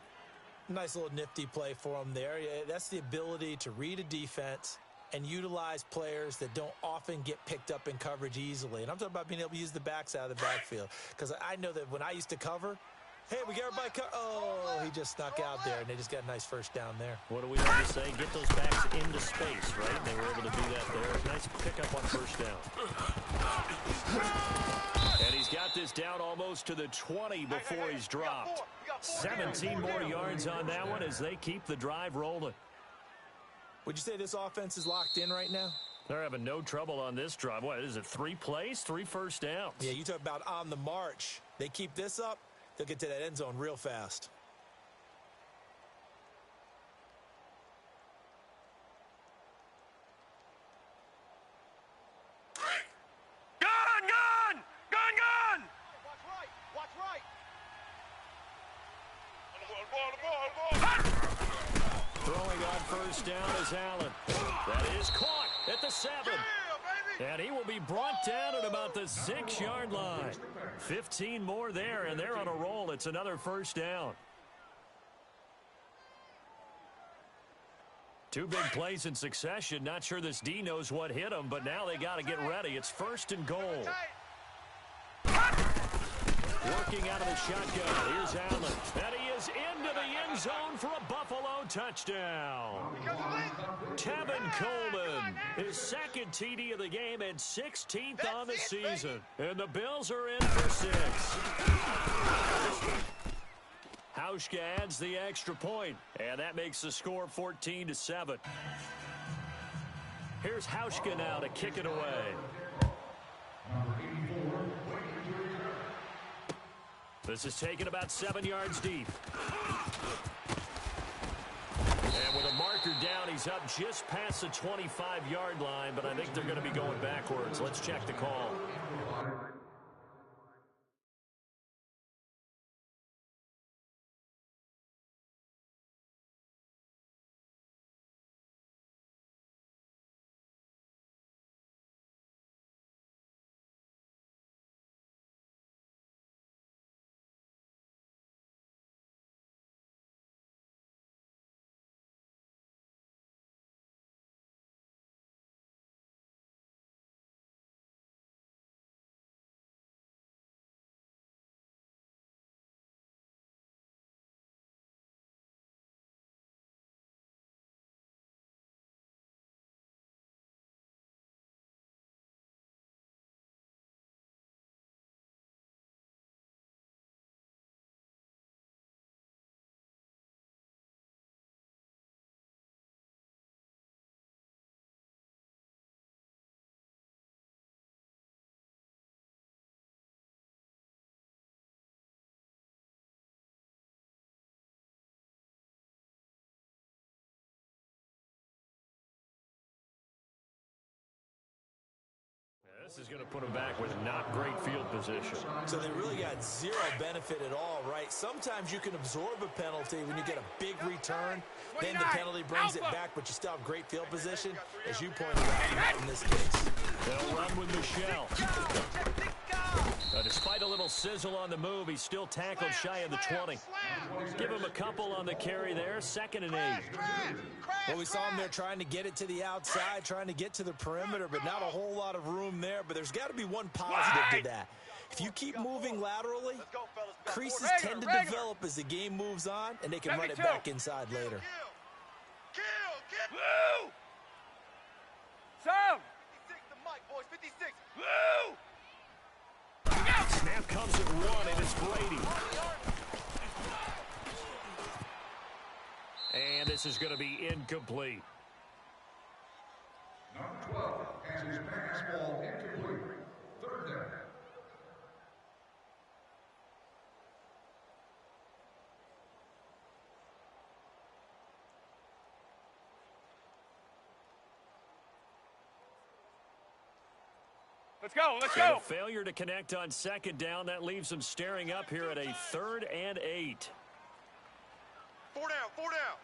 Speaker 3: Nice little nifty play for him there. That's the ability to read a defense and utilize players that don't often get picked up in coverage easily. And I'm talking about being able to use the backside of the backfield. Because I know that when I used to cover, hey, we got everybody oh, he just snuck out there, and they just got a nice first down there.
Speaker 1: What do we have to say? Get those backs into space, right? They were able to do that there. Nice pickup on first down. And he's got this down almost to the 20 before he's dropped. 17 more yards on that one as they keep the drive rolling.
Speaker 3: Would you say this offense is locked in right now?
Speaker 1: They're having no trouble on this drive. What is it, 3 plays, 3 first downs?
Speaker 3: Yeah, you talk about on the march. They keep this up, they'll get to that end zone real fast.
Speaker 2: Gun! Watch right.
Speaker 1: Throwing on first down is Allen. That is caught at the 7. And he will be brought down at about the 6-yard line. 15 more there, and they're on a roll. It's another first down. 2 big plays in succession. Not sure this D knows what hit him, but now they got to get ready. It's 1st and goal. Working out of the shotgun. Here's Allen. And he is into the end zone for a Buffalo touchdown. Tevin Coleman, his 2nd TD of the game and 16th on the season. And the Bills are in for 6. Hauschka adds the extra point, and that makes the score 14-7. Here's Hauschka now to kick it away. This is taken about 7 yards deep. And with a marker down, he's up just past the 25-yard line, but I think they're going to be going backwards. Let's check the call. This is going to put them back with not great field position.
Speaker 3: So they really got zero benefit at all, right? Sometimes you can absorb a penalty when you get a big return. Then the penalty brings it back, but you still have great field position, as you pointed out in this case.
Speaker 1: They'll run with Michelle. Despite a little sizzle on the move, he's still tackled shy of the 20. Give him a couple on the carry there. 2nd and 8.
Speaker 3: Well, we saw him there trying to get it to the outside, trying to get to the perimeter, but not a whole lot of room there. But there's got to be one positive to that. If you keep moving laterally, creases tend to develop as the game moves on, and they can run it back inside later.
Speaker 2: Woo! Sam! 56 the mic, boys. 56. Woo!
Speaker 1: Snap comes at 1, and it's Brady. And this is going to be incomplete.
Speaker 4: Number 12 has his pass ball incomplete. 3rd down.
Speaker 2: Let's go, let's
Speaker 1: And
Speaker 2: go.
Speaker 1: a failure to connect on 2nd down. That leaves them staring up here at a 3rd and 8.
Speaker 2: 4 down, 4 down.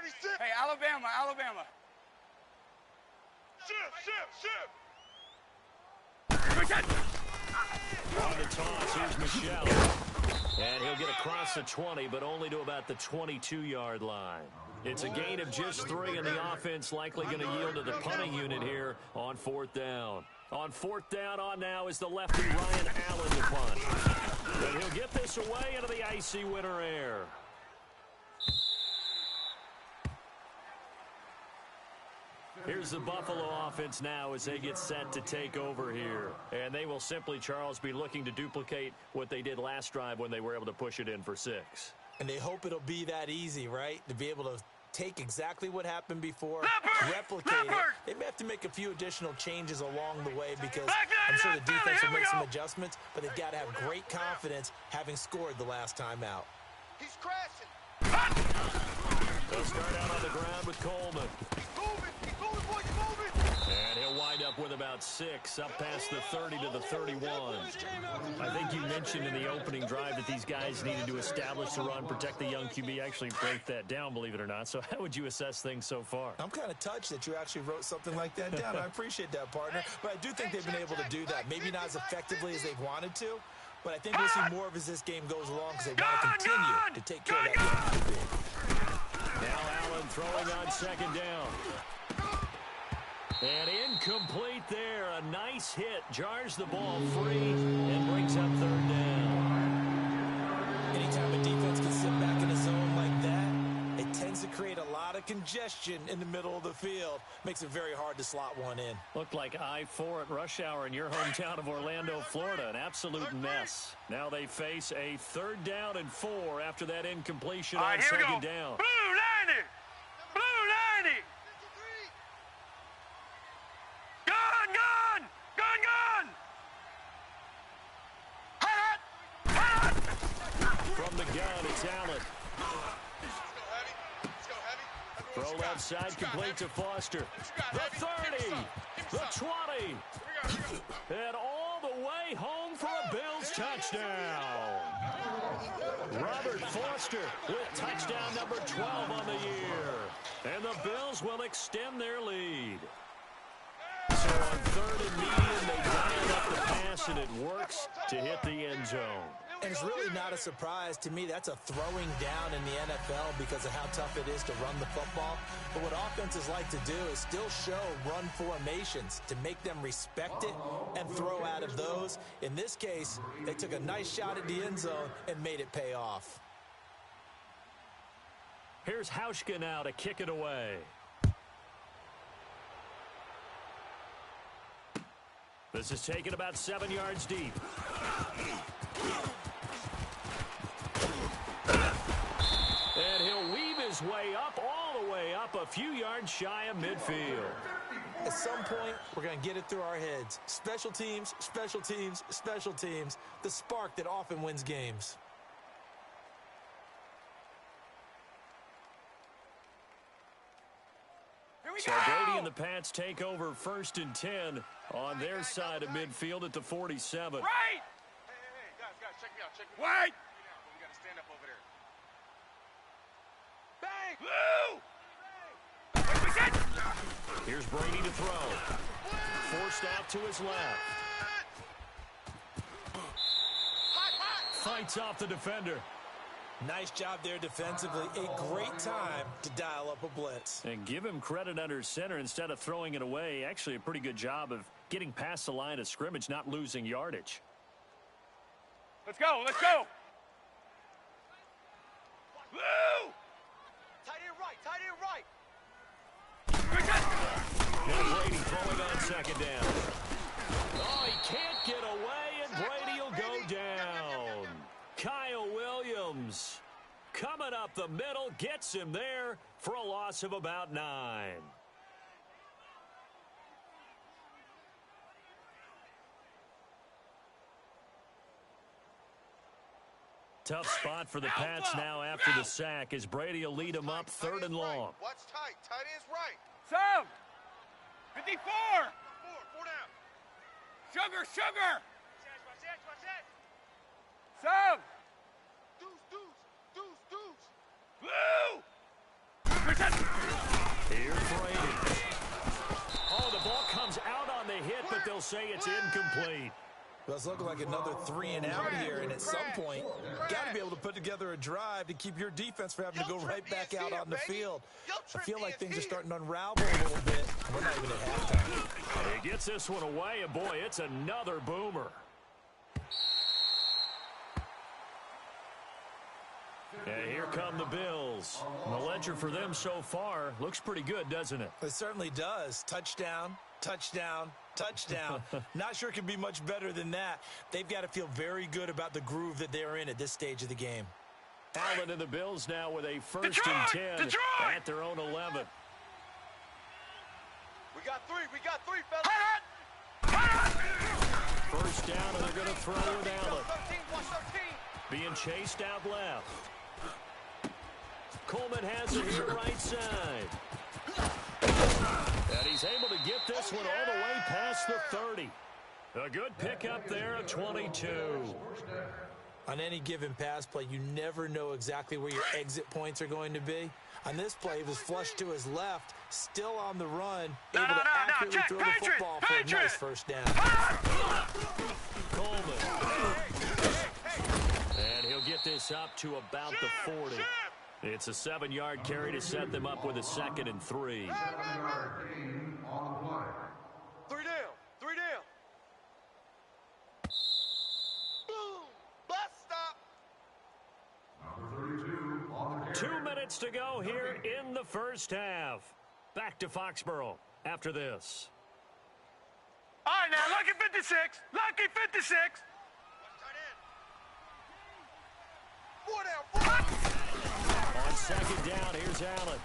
Speaker 2: 36. Hey, Alabama, Alabama. Shift.
Speaker 1: On the toss, here's Michelle. And he'll get across the 20, but only to about the 22-yard line. It's a gain of just 3, and the offense likely going to yield to the punting unit here on 4th down. On 4th down on now is the lefty Ryan Allen to punt. And he'll get this away into the icy winter air. Here's the Buffalo offense now as they get set to take over here. And they will simply, Charles, be looking to duplicate what they did last drive when they were able to push it in for 6.
Speaker 3: And they hope it'll be that easy, right? To be able to take exactly what happened before, replicate it. They may have to make a few additional changes along the way because I'm sure the defense will make some adjustments, but they've got to have great confidence having scored the last time out.
Speaker 2: He's crashing.
Speaker 1: They'll start out on the ground with Coleman.
Speaker 2: He's moving, boys, he's moving.
Speaker 1: And he'll wind up with about 6, up past the 30 to the 31. I think you mentioned in the opening drive that these guys needed to establish the run, protect the young QB, actually break that down, believe it or not. So how would you assess things so far?
Speaker 3: I'm kind of touched that you actually wrote something like that down. I appreciate that, partner. But I do think they've been able to do that. Maybe not as effectively as they've wanted to, but I think we'll see more of as this game goes along because they want to continue to take care of that young QB.
Speaker 1: Now Allen throwing on 2nd down. And incomplete there. A nice hit. Jars the ball free and brings up 3rd down.
Speaker 3: Anytime a defense can sit back in a zone like that, it tends to create a lot of congestion in the middle of the field. Makes it very hard to slot one in.
Speaker 1: Looked like I-4 at rush hour in your hometown of Orlando, Florida. An absolute mess. Now they face a 3rd down and 4 after that incompletion on 2nd down.
Speaker 2: Blue lining. Blue lining. Gun!
Speaker 1: It's Allen. Throw left side, complete to Foster. The 30, the 20, and all the way home for a Bills touchdown. Robert Foster with touchdown number 12 on the year. And the Bills will extend their lead. So on third and medium, they dial up the pass, and it works to hit the end zone.
Speaker 3: And it's really not a surprise to me. That's a throwing down in the NFL because of how tough it is to run the football. But what offenses like to do is still show run formations to make them respect it and throw out of those. In this case, they took a nice shot at the end zone and made it pay off.
Speaker 1: Here's Hauschka now to kick it away. This is taken about 7 yards deep. And he'll weave his way up, all the way up, a few yards shy of midfield.
Speaker 3: At some point, we're going to get it through our heads. Special teams, special teams, special teams. The spark that often wins games.
Speaker 1: So Brady and the Pats take over 1st and 10 on their side of midfield at the 47.
Speaker 2: Right! Hey, guys, check me out, Wait! We got to stand up over there. Bang! Blue!
Speaker 1: Here's Brady to throw. Forced out to his left. Fights off the defender.
Speaker 3: Nice job there defensively. A great time to dial up a blitz.
Speaker 1: And give him credit under center instead of throwing it away. Actually, a pretty good job of getting past the line of scrimmage, not losing yardage.
Speaker 2: Let's go, let's go! Blue! Tight end right!
Speaker 1: Now Brady throwing on 2nd down. Oh, he can't get away, and Brady will go down. Kyle Williams coming up the middle, gets him there for a loss of about 9. Tough spot for the Pats now after the sack as Brady will lead them up 3rd and long.
Speaker 2: Watch tight. Tight end's right. Sam! 54! 4 down. Sugar! Sam! Deuce! Blue!
Speaker 1: Here's Brady. Oh, the ball comes out on the hit, but they'll say it's incomplete.
Speaker 3: Well, it's looking like another 3 and out here, and at some point, got to be able to put together a drive to keep your defense from having to go right back out on the field. I feel like things are starting to unravel a little bit. We're not even at halftime.
Speaker 1: He gets this one away, and boy, it's another boomer. And here come the Bills. The ledger for them so far looks pretty good, doesn't it?
Speaker 3: It certainly does. Touchdown, touchdown, touchdown. Not sure it can be much better than that. They've got to feel very good about the groove that they're in at this stage of the game.
Speaker 1: Allen and the Bills now with a 1st and 10 at their own 11.
Speaker 2: We got three, fellas.
Speaker 1: 1st down, and they're going to throw with Allen.
Speaker 2: 13.
Speaker 1: Being chased out left. Coleman has it here right side. And he's able to get this one all the way past the 30. A good pickup there at 22.
Speaker 3: On any given pass play, you never know exactly where your exit points are going to be. On this play, he was flushed to his left, still on the run, able to accurately throw the football for a nice 1st down.
Speaker 1: Coleman. And he'll get this up to about the 40. It's a 7-yard carry to set them up with a 2nd and 3.
Speaker 4: 7-yard gain on the play.
Speaker 2: 3 down. Boom! Bus stop.
Speaker 4: Number 32 on the carry.
Speaker 1: 2 minutes to go here in the 1st half. Back to Foxborough after this.
Speaker 2: All right, now, lucky 56. Lucky 56. Tight end. 4 down.
Speaker 1: On 2nd down, here's Allen.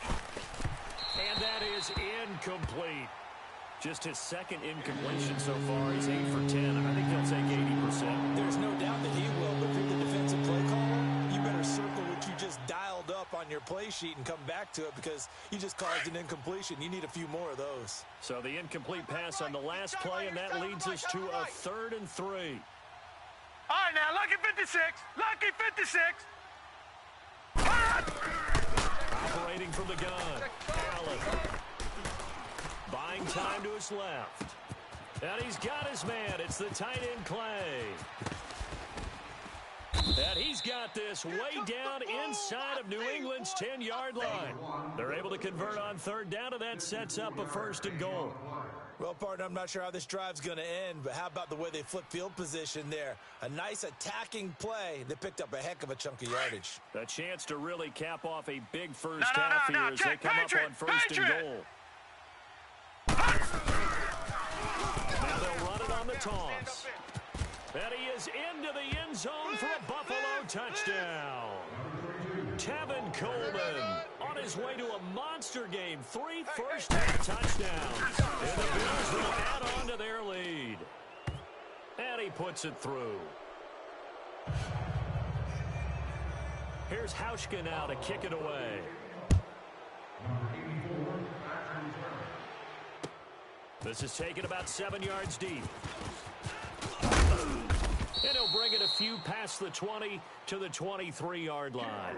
Speaker 1: And that is incomplete. Just his 2nd incompletion so far. He's 8 for 10. I think he'll take 80%.
Speaker 3: There's no doubt that he will, but if you're the defensive play caller, you better circle what you on your play sheet and come back to it because you just caused an incompletion. You need a few more of those.
Speaker 1: So the incomplete pass on the last play, and that leads us to a 3rd and 3.
Speaker 2: All right, now, lucky 56. Lucky 56.
Speaker 1: Operating from the gun. Allen. Buying time to his left. And he's got his man. It's the tight end, Clay. And he's got this way down inside of New England's 10-yard line. They're able to convert on 3rd down, and that sets up a 1st and goal.
Speaker 3: Well, partner, I'm not sure how this drive's going to end, but how about the way they flip field position there? A nice attacking play. They picked up a heck of a chunk of yardage.
Speaker 1: A chance to really cap off a big first half here as they come up on 1st and goal. Now they'll run it on the toss. And he is into the end zone for a Buffalo touchdown. Tevin Coleman on his way to a monster game. 3 first-half touchdowns. And the Bills will add on to their lead. And he puts it through. Here's Hauschka now to kick it away. This is taken about 7 yards deep. And he'll bring it a few past the 20 to the 23-yard line.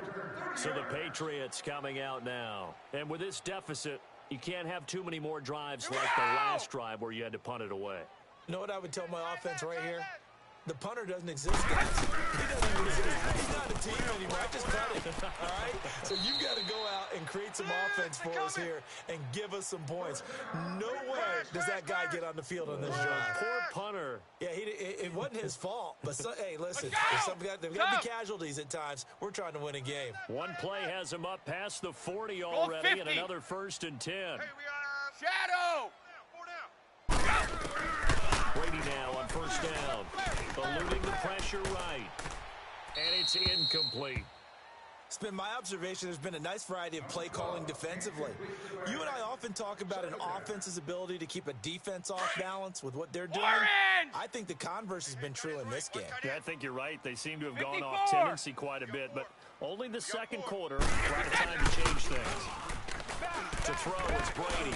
Speaker 1: So the Patriots coming out now. And with this deficit, you can't have too many more drives like the last drive where you had to punt it away.
Speaker 3: You know what I would tell my offense right here? The punter doesn't exist, guys. He doesn't even exist. He's not a team anymore. I just cut it, all right? So you've got to go out and create some offense for us here and give us some points. No way does that guy get on the field on this drive.
Speaker 1: Poor punter.
Speaker 3: Yeah, it wasn't his fault. But, hey, listen, there's got to be casualties at times. We're trying to win a game.
Speaker 1: One play has him up past the 40 already, and another 1st and 10.
Speaker 2: Hey, we got shadow.
Speaker 1: Brady now on 1st down. Eluding the pressure right. And it's incomplete.
Speaker 3: It's been my observation there's been a nice variety of play calling defensively. You and I often talk about an offense's ability to keep a defense off balance with what they're doing. I think the converse has been true in this game.
Speaker 1: Yeah, I think you're right. They seem to have gone off tendency quite a bit, but only the 2nd quarter. A lot of time to change things. To throw, it's Brady.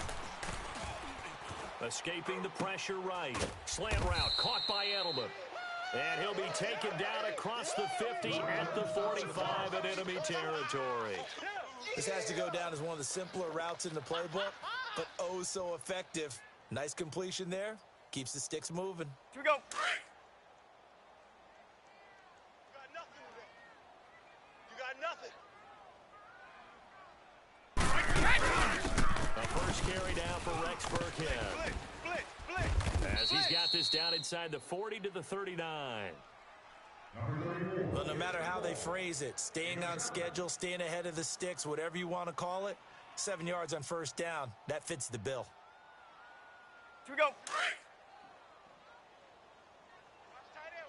Speaker 1: Escaping the pressure right. Slant route caught by Edelman. And he'll be taken down across the 50 at the 45 in enemy territory.
Speaker 3: This has to go down as one of the simpler routes in the playbook, but oh so effective. Nice completion there. Keeps the sticks moving.
Speaker 2: Here we go. You got nothing.
Speaker 1: A first carry down for Rex Burkhead. As he's got this down inside the 40 to the 39.
Speaker 3: Well, no matter how they phrase it, staying on schedule, staying ahead of the sticks, whatever you want to call it, 7 yards on 1st down, that fits the bill.
Speaker 2: Here we go.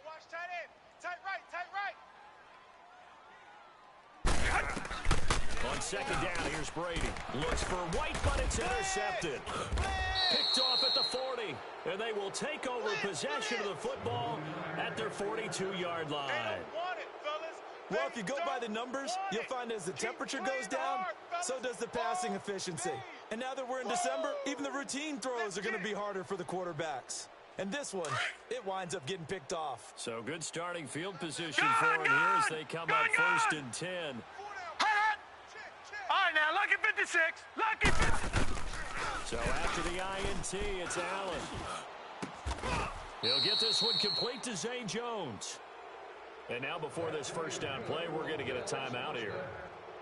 Speaker 2: Watch tight end. Tight right.
Speaker 1: On 2nd down, here's Brady. Looks for White, but it's intercepted. Picked off at the 40, and they will take over possession of the football at their 42-yard line.
Speaker 3: Well, if you go by the numbers, you'll find as the temperature goes down, so does the passing efficiency. And now that we're in December, even the routine throws are going to be harder for the quarterbacks. And this one, it winds up getting picked off.
Speaker 1: So good starting field position for him here as they come up 1st and 10.
Speaker 2: All right, now, lucky 56. Lucky 56.
Speaker 1: So after the INT, it's Allen. He'll get this one complete to Zay Jones. And now before this 1st down play, we're going to get a timeout here,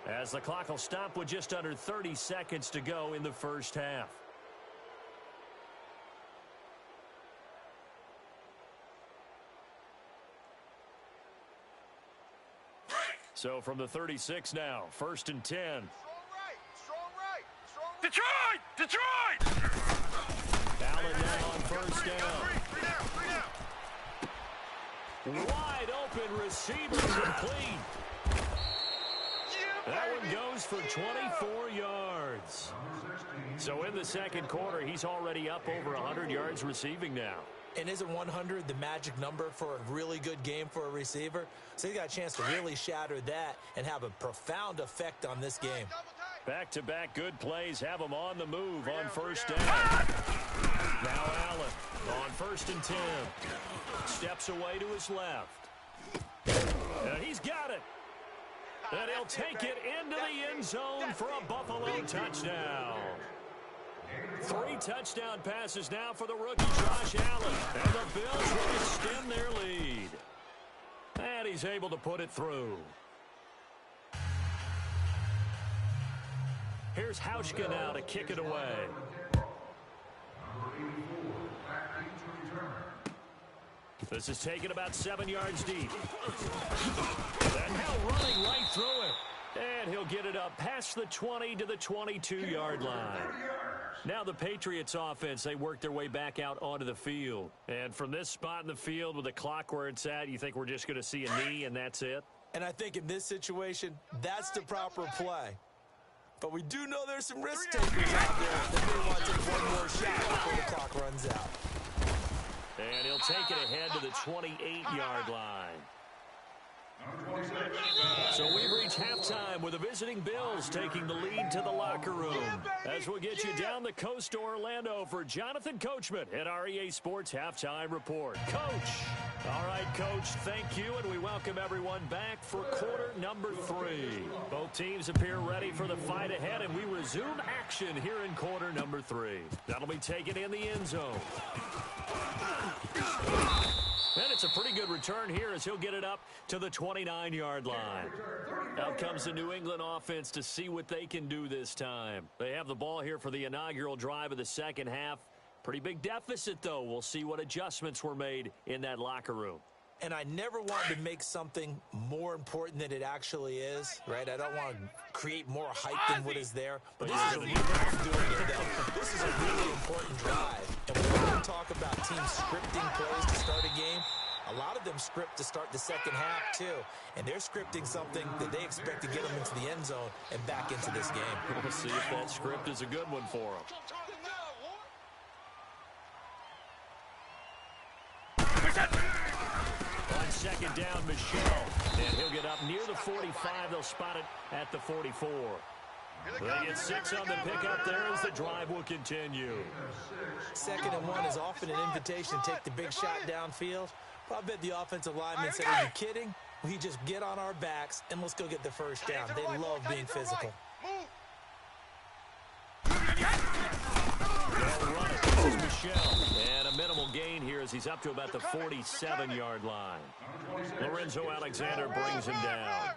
Speaker 1: as the clock will stop with just under 30 seconds to go in the 1st half. So from the 36 now, 1st and 10.
Speaker 2: Strong right. Detroit!
Speaker 1: Allen now on 1st down. Wide open receiver complete. That one goes for 24 yards. So in the 2nd quarter, he's already up over 100 yards receiving now.
Speaker 3: And isn't 100 the magic number for a really good game for a receiver? So he got a chance to really shatter that and have a profound effect on this game.
Speaker 1: Back-to-back good plays have him on the move on first down. Now Allen on 1st and 10. Steps away to his left. And he's got it. And he'll take it into the end zone for a Buffalo touchdown. 3 touchdown passes now for the rookie Josh Allen. And the Bills will extend their lead. And he's able to put it through. Here's Hauschka now to kick it away. This is taken about 7 yards deep. And now running right through it. And he'll get it up past the 20 to the 22-yard line. Now the Patriots offense, they work their way back out onto the field. And from this spot in the field with the clock where it's at, you think we're just going to see a knee and that's it?
Speaker 3: And I think in this situation, that's the proper play. But we do know there's some risk takers out there that may want to take one more shot before the clock runs out.
Speaker 1: And he'll take it ahead to the 28-yard line. So we've reached halftime with the visiting Bills taking the lead to the locker room. As we'll get you down the coast to Orlando for Jonathan Coachman at our EA Sports Halftime Report. Coach. All right, Coach, thank you, and we welcome everyone back for quarter number 3. Both teams appear ready for the fight ahead, and we resume action here in quarter number 3. That'll be taken in the end zone. And it's a pretty good return here as he'll get it up to the 29-yard line. Out comes the New England offense to see what they can do this time. They have the ball here for the inaugural drive of the second half. Pretty big deficit, though. We'll see what adjustments were made in that locker room.
Speaker 3: And I never want to make something more important than it actually is, right? I don't want to create more hype than what is there. But this is a really important drive. And when we talk about teams scripting plays to start a game, a lot of them script to start the second half, too. And they're scripting something that they expect to get them into the end zone and back into this game.
Speaker 1: We'll see if that script is a good one for them. On second down, Michelle. And he'll get up near the 45. They'll spot it at the 44. They get 6 on the pickup there as the drive will continue.
Speaker 3: 2nd and 1 is often an invitation to take the big shot downfield. But I bet the offensive lineman said, are you kidding? We just get on our backs and let's go get the first down. They love being physical.
Speaker 1: They'll run it. This is Michelle. And a minimal gain here as he's up to about the 47-yard line. Lorenzo Alexander brings him down.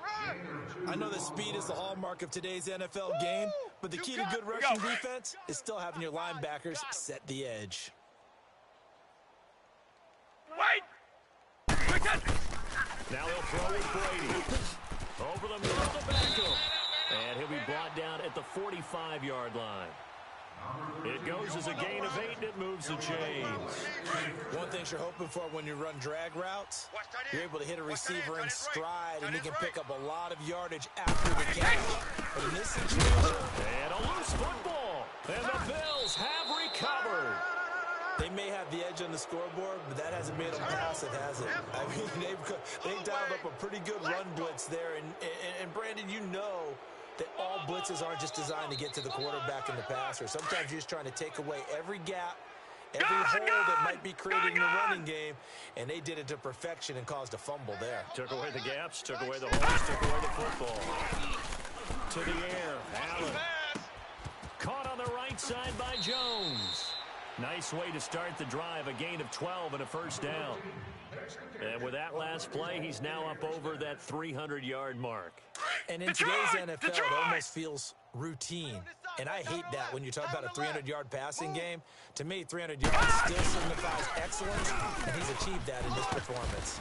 Speaker 3: I know that speed is the hallmark of today's NFL game, but the key to good rushing defense is still having your linebackers set the edge.
Speaker 1: Now he'll throw with Brady. Over the middle of the backfield. And he'll be brought down at the 45-yard line. It goes as a gain of 8, and it moves the chains.
Speaker 3: One thing you're hoping for when you run drag routes, you're able to hit a receiver in stride, and he can pick up a lot of yardage after the catch. But in this situation...
Speaker 1: And a loose football. And the Bills have recovered.
Speaker 3: They may have the edge on the scoreboard, but that hasn't made them passive, has it? I mean, they've dialed up a pretty good run blitz there. And Brandon, you know that all blitzes aren't just designed to get to the quarterback and the passer. Sometimes you're just trying to take away every gap, every hole that might be created in the running game, and they did it to perfection and caused a fumble there.
Speaker 1: Took away the gaps, took away the holes, took away the football. To the air, Allen. Caught on the right side by Jones. Nice way to start the drive, a gain of 12 and a first down. And with that last play, he's now up over that 300-yard mark.
Speaker 3: And in today's NFL, it almost feels routine. And I hate that when you talk about a 300-yard passing game. To me, 300 yards still signifies excellence, and he's achieved that in this performance.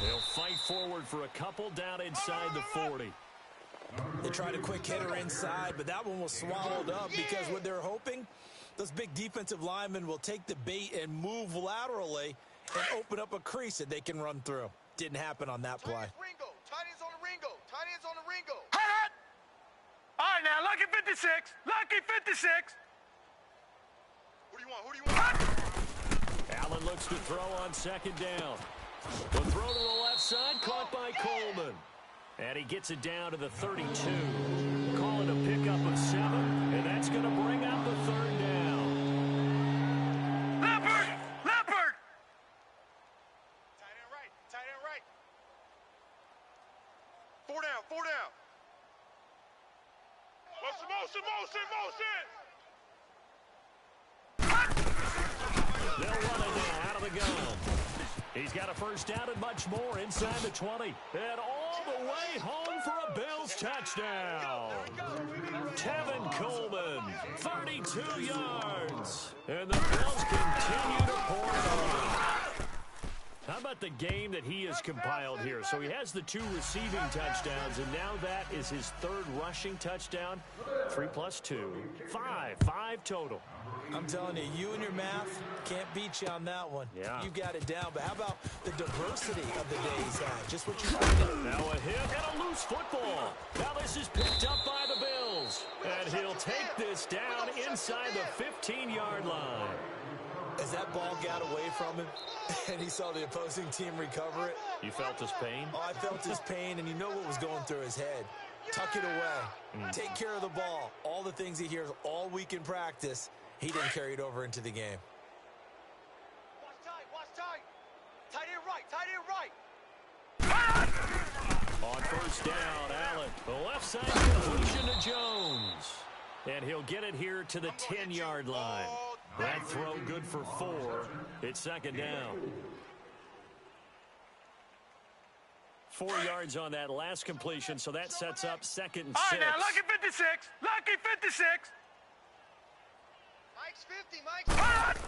Speaker 1: He'll fight forward for a couple down inside the 40.
Speaker 3: They tried a quick hitter inside, but that one was swallowed up because what they're hoping, those big defensive linemen will take the bait and move laterally and open up a crease that they can run through. Didn't happen on that play.
Speaker 2: Tight ends on the Ringo. Tight ends on the Ringo.
Speaker 5: All right, now, lucky 56. Lucky 56.
Speaker 2: Who do you want? Who do you want?
Speaker 1: Allen looks to throw on second down. The throw to the left side, caught by Coleman. And he gets it down to the 32. Call it a pickup of 7, and that's going to bring up the third down.
Speaker 5: Leopard! Leopard!
Speaker 2: Tight end right. Tight end right. 4 down. 4 down. Motion, motion, motion, motion!
Speaker 1: They'll run it now out of the gun. He's got a first down and much more inside the 20. And all the way home for a Bills touchdown. Tevin Coleman, 32 yards. And the Bills continue to pour it on. How about the game that he has compiled here? So he has the 2 receiving touchdowns, and now that is his 3rd rushing touchdown. 3 plus 2, 5 total.
Speaker 3: I'm telling you, you and your math can't beat you on that one.
Speaker 1: Yeah.
Speaker 3: You got it down. But how about the diversity of the day he's had? Just what you wanted.
Speaker 1: Now a hit and a loose football. Now this is picked up by the Bills. And he'll take this down inside the 15-yard line.
Speaker 3: As that ball got away from him and he saw the opposing team recover it.
Speaker 1: You felt his pain?
Speaker 3: Oh, I felt his pain, and you know what was going through his head. Tuck it away. Take care of the ball. All the things he hears all week in practice, he didn't carry it over into the game.
Speaker 2: Watch tight. Watch tight. Tight end right. Tight end right.
Speaker 1: On first down, Allen. The left side completion to Jones. And he'll get it here to the 10-yard line. That throw good for 4. It's second down. 4 yards on that last completion, so that sets up 2nd and 6.
Speaker 5: All right, now, lucky 56. Lucky 56.
Speaker 2: Mike's 50. Mike's 50.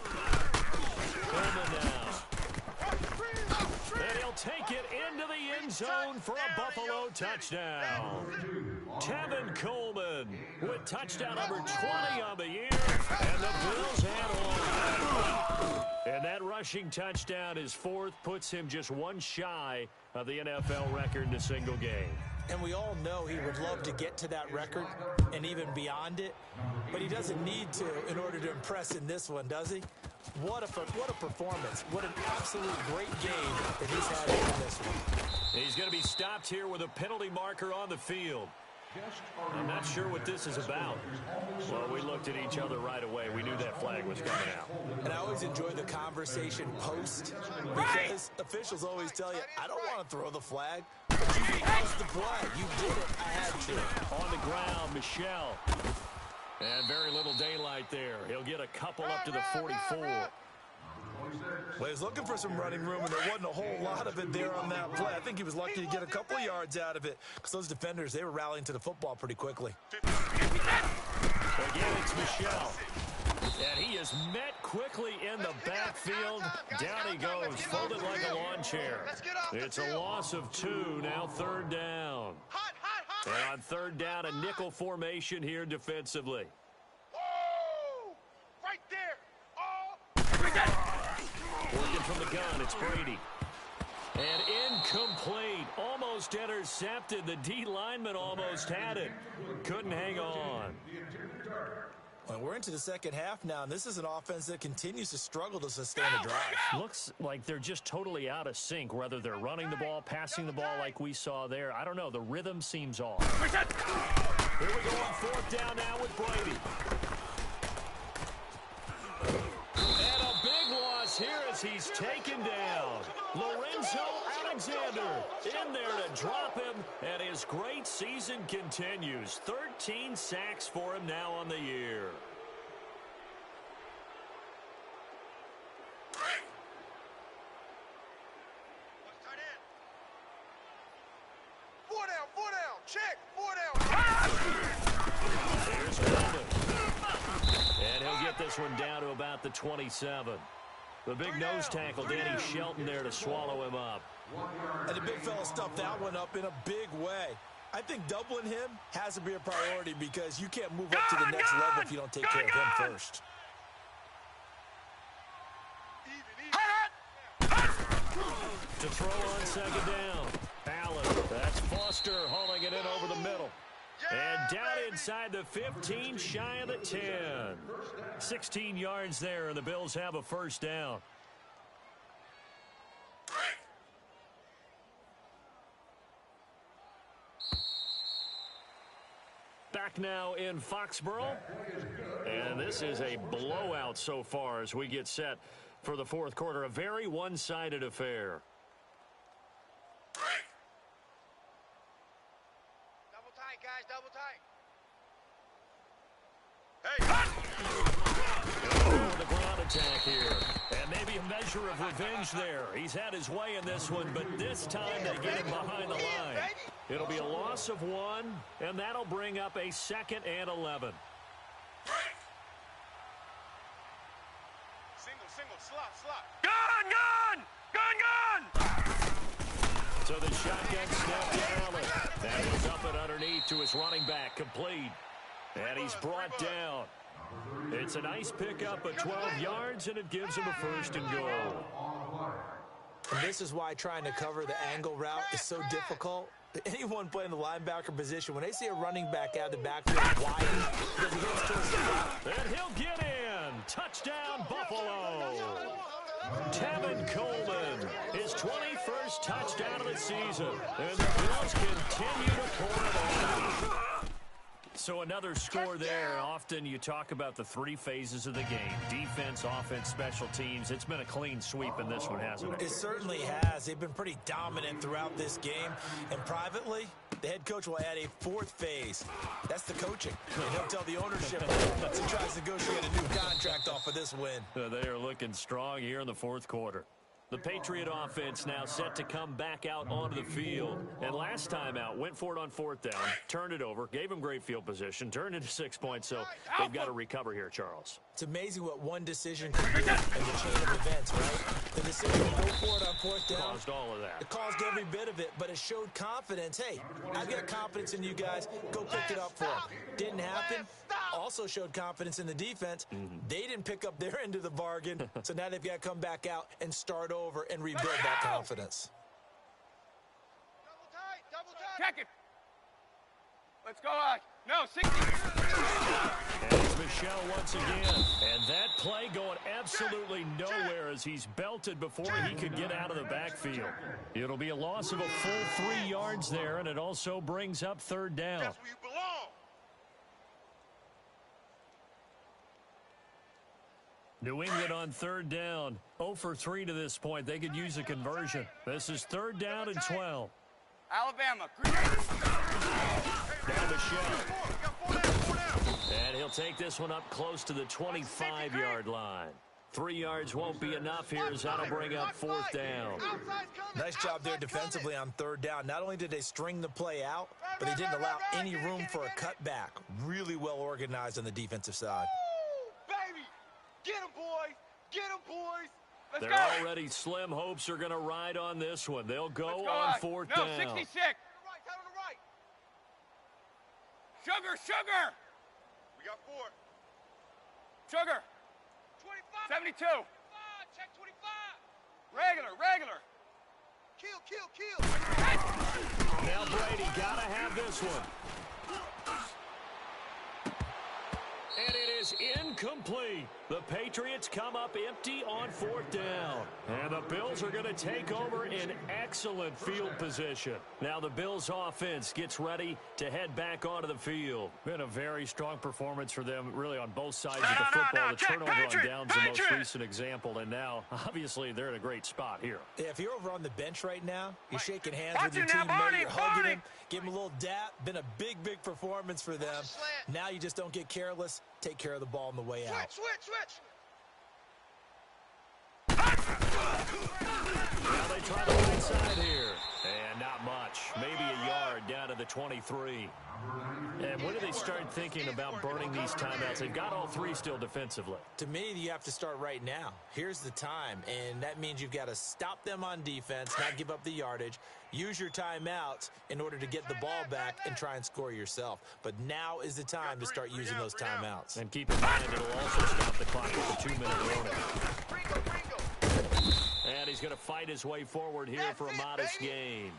Speaker 1: Coleman now. And he'll take it into the end zone for a Buffalo touchdown. Tevin Coleman with touchdown number 20 on the year, and the Bills head on. And that rushing touchdown, his 4th, puts him just 1 shy of the NFL record in a single game.
Speaker 3: And we all know he would love to get to that record and even beyond it, but he doesn't need to in order to impress in this one, does he? What a performance. What an absolute great game that he's had in this one.
Speaker 1: He's going to be stopped here with a penalty marker on the field. I'm not sure what this is about. Well, we looked at each other right away. We knew that flag was coming out.
Speaker 3: And I always enjoy the conversation post because officials always tell you, I don't want to throw the flag. But you proposed the play. You did it. I had to.
Speaker 1: On the ground, Michelle. And very little daylight there. He'll get a couple up to the 44.
Speaker 3: Well, he was looking for some running room, and there wasn't a whole lot of it there on that play. I think he was lucky to get a couple of yards out of it because those defenders, they were rallying to the football pretty quickly.
Speaker 1: Again, it's Michelle. And he is met quickly in the backfield. Down he goes, folded like a lawn chair. It's a loss of 2, now 3rd down. And on 3rd down, a nickel formation here defensively.
Speaker 2: Whoa! Right there. Oh!
Speaker 1: Working from the gun, it's Brady. And incomplete. Almost intercepted. The D lineman almost had it. Couldn't hang on.
Speaker 3: Well, we're into the second half now, and this is an offense that continues to struggle to sustain a drive.
Speaker 1: Looks like they're just totally out of sync, whether they're running the ball, passing the ball like we saw there. I don't know. The rhythm seems off. Here we go on 4th down now with Brady. And a big loss here as he's taken down. Lorenzo Alexander in there to drop him, and his great season continues. 13 sacks for him now on the year.
Speaker 2: Four down, check, 4 down.
Speaker 1: Here's Coleman. And he'll get this one down to about the 27. The big nose tackle, Danny Shelton, there to swallow him up.
Speaker 3: And the big fella stuffed that one up in a big way. I think doubling him has to be a priority because you can't move up to the next level if you don't take care of him first.
Speaker 1: To throw on 2nd down. Allen, that's Foster hauling it in over the middle. And down inside the 15, shy of the 10. 16 yards there, and the Bills have a first down. back now in Foxborough. And this is a blowout so far as we get set for the fourth quarter. A very one-sided affair.
Speaker 2: Double tight, guys, double tight.
Speaker 1: The ground attack here. And maybe a measure of revenge there. He's had his way in this one, but this time they get him behind the line. It'll be a loss of 1, and that'll bring up a 2nd and 11.
Speaker 2: Single, slot.
Speaker 5: Gun!
Speaker 1: So the shotgun snap to Allen. That is up and underneath to his running back, complete. And he's brought down. It's a nice pickup of 12 yards, and it gives him a 1st and goal.
Speaker 3: And this is why trying to cover the angle route is so difficult. Anyone playing the linebacker position, when they see a running back out of the backfield wide, because he gets towards the route.
Speaker 1: And he'll get in. Touchdown, Buffalo. Tevin Coleman, his 21st touchdown of the season. And the Bills continue to pour it on. So another score there. Often you talk about the 3 phases of the game. Defense, offense, special teams. It's been a clean sweep in this one, hasn't it?
Speaker 3: It certainly has. They've been pretty dominant throughout this game. And privately, the head coach will add a 4th phase. That's the coaching. And he'll tell the ownership as he tries to negotiate a new contract off of this win.
Speaker 1: They are looking strong here in the fourth quarter. The Patriot offense now set to come back out onto the field. And last time out, went for it on 4th down, turned it over, gave them great field position, turned into 6 points, so they've got to recover here, Charles.
Speaker 3: It's amazing what one decision can do in the chain of events, right? The decision to go for it on 4th down.
Speaker 1: Caused all of that.
Speaker 3: It caused every bit of it, but it showed confidence. Hey, I've got confidence in you guys. Go pick it up for them. Didn't happen. Also showed confidence in the defense. They didn't pick up their end of the bargain, so now they've got to come back out and start over and rebuild that confidence.
Speaker 2: Double tight.
Speaker 5: Check it. Let's go out. No, 60.
Speaker 1: And it's Michelle once again. And that play going absolutely nowhere as he's belted before he could get out of the backfield. It'll be a loss of a full 3 yards there, and it also brings up 3rd down.
Speaker 2: That's where you belong.
Speaker 1: New England on 3rd down. 0 for 3 to this point. They could use a conversion. This is 3rd down and 12.
Speaker 5: Alabama.
Speaker 1: Down Michelle. And he'll take this one up close to the 25-yard line. 3 yards won't be enough here as that'll bring up 4th down.
Speaker 3: Nice job there defensively on 3rd down. Not only did they string the play out, but they didn't allow any room for a cutback. Really well organized on the defensive side.
Speaker 2: Baby, get him, boys. Get him, boys.
Speaker 5: Let's
Speaker 1: They're
Speaker 5: go.
Speaker 1: already slim hopes are going to ride on this one. They'll go
Speaker 5: Let's go
Speaker 1: on
Speaker 5: out.
Speaker 1: 4th
Speaker 5: No,
Speaker 1: down.
Speaker 5: 66.
Speaker 2: Right, on the right.
Speaker 5: Sugar.
Speaker 2: We got 4.
Speaker 5: Sugar.
Speaker 2: 25.
Speaker 5: 72.
Speaker 2: Check 25.
Speaker 5: Regular.
Speaker 2: Kill.
Speaker 1: Now Brady got to have this one. And it is incomplete. The Patriots come up empty on 4th down. And the Bills are going to take over in excellent field position. Now the Bills offense gets ready to head back onto the field. Been a very strong performance for them really on both sides of the football. The turnover on downs the most recent example. And now, obviously, they're in a great spot here.
Speaker 3: Yeah, if you're over on the bench right now, you're shaking hands
Speaker 5: Watch
Speaker 3: with your
Speaker 5: it now,
Speaker 3: teammate, you're hugging
Speaker 5: Barney.
Speaker 3: him, give him a little dap. Been a big performance for them. Now you just don't get careless. Take care of the ball on the way out.
Speaker 2: Switch.
Speaker 1: Now they try the right side here. And not much. Maybe a yard down to the 23. And when do they start thinking about burning these timeouts? They've got all 3 still defensively.
Speaker 3: To me, you have to start right now. Here's the time, and that means you've got to stop them on defense, not give up the yardage, use your timeouts in order to get the ball back and try and score yourself. But now is the time to start using those timeouts.
Speaker 1: And keep in mind, it'll also stop the clock with the 2-minute warning. And he's going to fight his way forward here for a modest gain.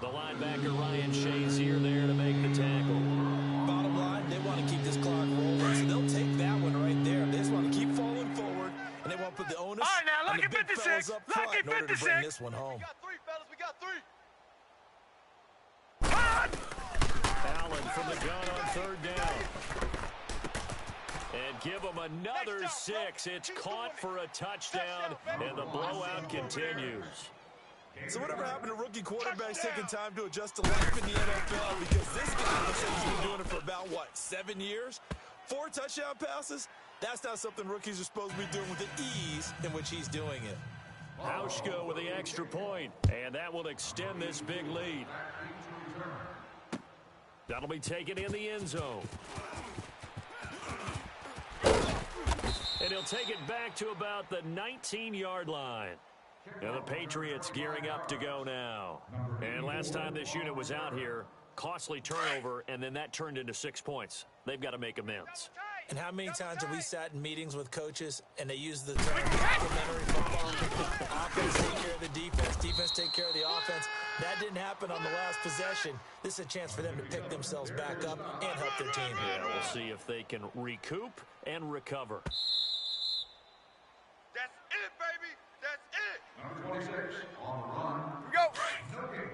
Speaker 1: The linebacker, Ryan Shazier, there to make the tackle.
Speaker 3: Bottom line, they want to keep this clock rolling, so they'll take that one right there. They just want to keep falling forward, and they want to put the onus
Speaker 5: All right, now,
Speaker 3: on the
Speaker 5: lucky
Speaker 3: big
Speaker 5: 56,
Speaker 3: fellas up front
Speaker 5: lucky
Speaker 3: in order to bring
Speaker 5: 56.
Speaker 3: this one home.
Speaker 2: We got 3, fellas. We got 3.
Speaker 1: Allen from the gun on third down. And give them another 6. It's caught for a touchdown, and the blowout continues.
Speaker 3: So whatever happened to rookie quarterbacks taking time to adjust to life in the NFL? Because this guy looks like he's been doing it for about, 7 years? 4 touchdown passes? That's not something rookies are supposed to be doing with the ease in which he's doing it.
Speaker 1: Hauschka with the extra point, and that will extend this big lead. That'll be taken in the end zone. And he'll take it back to about the 19-yard line. And the Patriots gearing up to go now. And last time this unit was out here, costly turnover, and then that turned into 6 points. They've got to make amends.
Speaker 3: And how many times have we sat in meetings with coaches and they use the term complementary football? Offense take care of the defense, defense take care of the offense. That didn't happen on the last possession. This is a chance for them to pick themselves back up and help their team.
Speaker 1: Yeah, we'll see if they can recoup and recover.
Speaker 2: That's it, baby. That's it.
Speaker 4: Number 26 on the run.
Speaker 2: Here we go.
Speaker 4: No kick.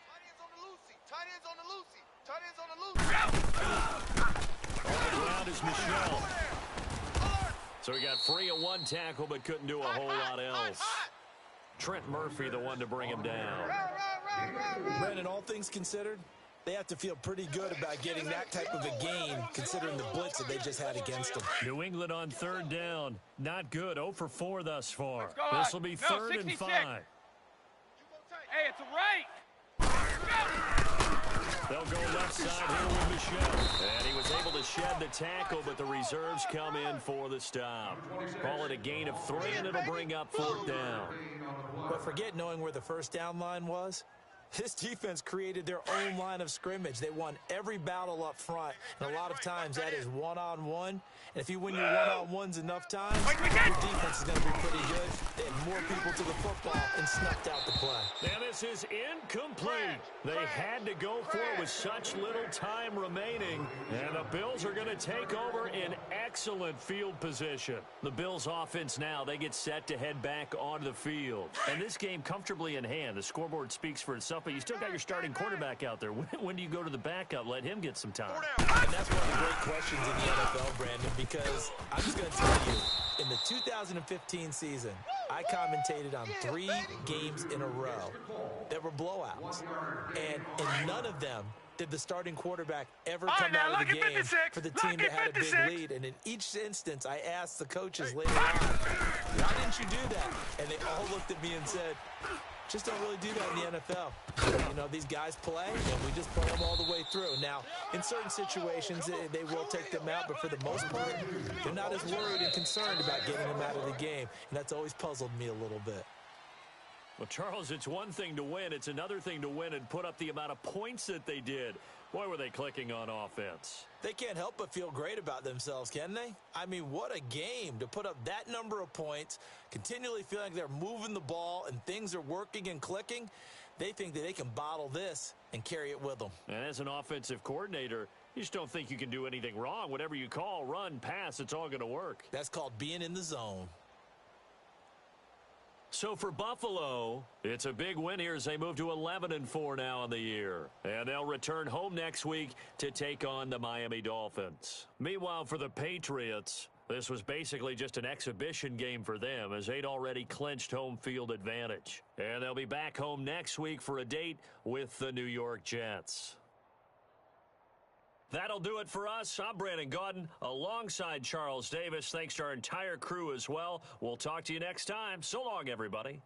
Speaker 2: Tight ends on the Lucy. Tight ends on the Lucy. Tight ends on the Lucy.
Speaker 1: On the ground is Michelle. So he got free of 1 tackle, but couldn't do a whole lot else. Trent Murphy, the one to bring him down.
Speaker 3: Brandon, all things considered, they have to feel pretty good about getting that type of a gain, considering the blitz that they just had against them.
Speaker 1: New England on third down. Not good. 0 for 4 thus far.
Speaker 5: Let's
Speaker 1: This will be
Speaker 5: go.
Speaker 1: third and
Speaker 5: 66.
Speaker 1: 5.
Speaker 5: Hey, it's a right.
Speaker 1: They'll go left side here with Michelle. And he was able to shed the tackle, but the reserves come in for the stop. Call it a gain of 3, and it'll bring up 4th down.
Speaker 3: But forget knowing where the first down line was. This defense created their own line of scrimmage. They won every battle up front, and a lot of times that is one-on-one. And if you win your one-on-ones enough times, your defense is going to be pretty good. They had more people to the football and snuffed out the play.
Speaker 1: And this is incomplete. They had to go for it with such little time remaining, and the Bills are going to take over in excellent field position. The Bills offense now, they get set to head back onto the field. And this game comfortably in hand. The scoreboard speaks for itself, but you still got your starting quarterback out there. When do you go to the backup? Let him get some time.
Speaker 3: And that's one of the great questions in the NFL, Brandon, because I'm just going to tell you, in the 2015 season, I commentated on 3 games in a row that were blowouts. And in none of them did the starting quarterback ever come out of the game for the team that had a big lead. And in each instance, I asked the coaches later on, why didn't you do that? And they all looked at me and said, just don't really do that in the NFL. You know, these guys play, and we just play them all the way through. Now, in certain situations, they will take them out, but for the most part, they're not as worried and concerned about getting them out of the game, and that's always puzzled me a little bit.
Speaker 1: Well, Charles, it's one thing to win. It's another thing to win and put up the amount of points that they did. Boy, were they clicking on offense.
Speaker 3: They can't help but feel great about themselves, can they? I mean, what a game to put up that number of points, continually feeling like they're moving the ball and things are working and clicking. They think that they can bottle this and carry it with them.
Speaker 1: And as an offensive coordinator, you just don't think you can do anything wrong. Whatever you call, run, pass, it's all going to work.
Speaker 3: That's called being in the zone.
Speaker 1: So for Buffalo, it's a big win here as they move to 11-4 now in the year. And they'll return home next week to take on the Miami Dolphins. Meanwhile, for the Patriots, this was basically just an exhibition game for them as they'd already clinched home field advantage. And they'll be back home next week for a date with the New York Jets. That'll do it for us. I'm Brandon Gaudin alongside Charles Davis. Thanks to our entire crew as well. We'll talk to you next time. So long, everybody.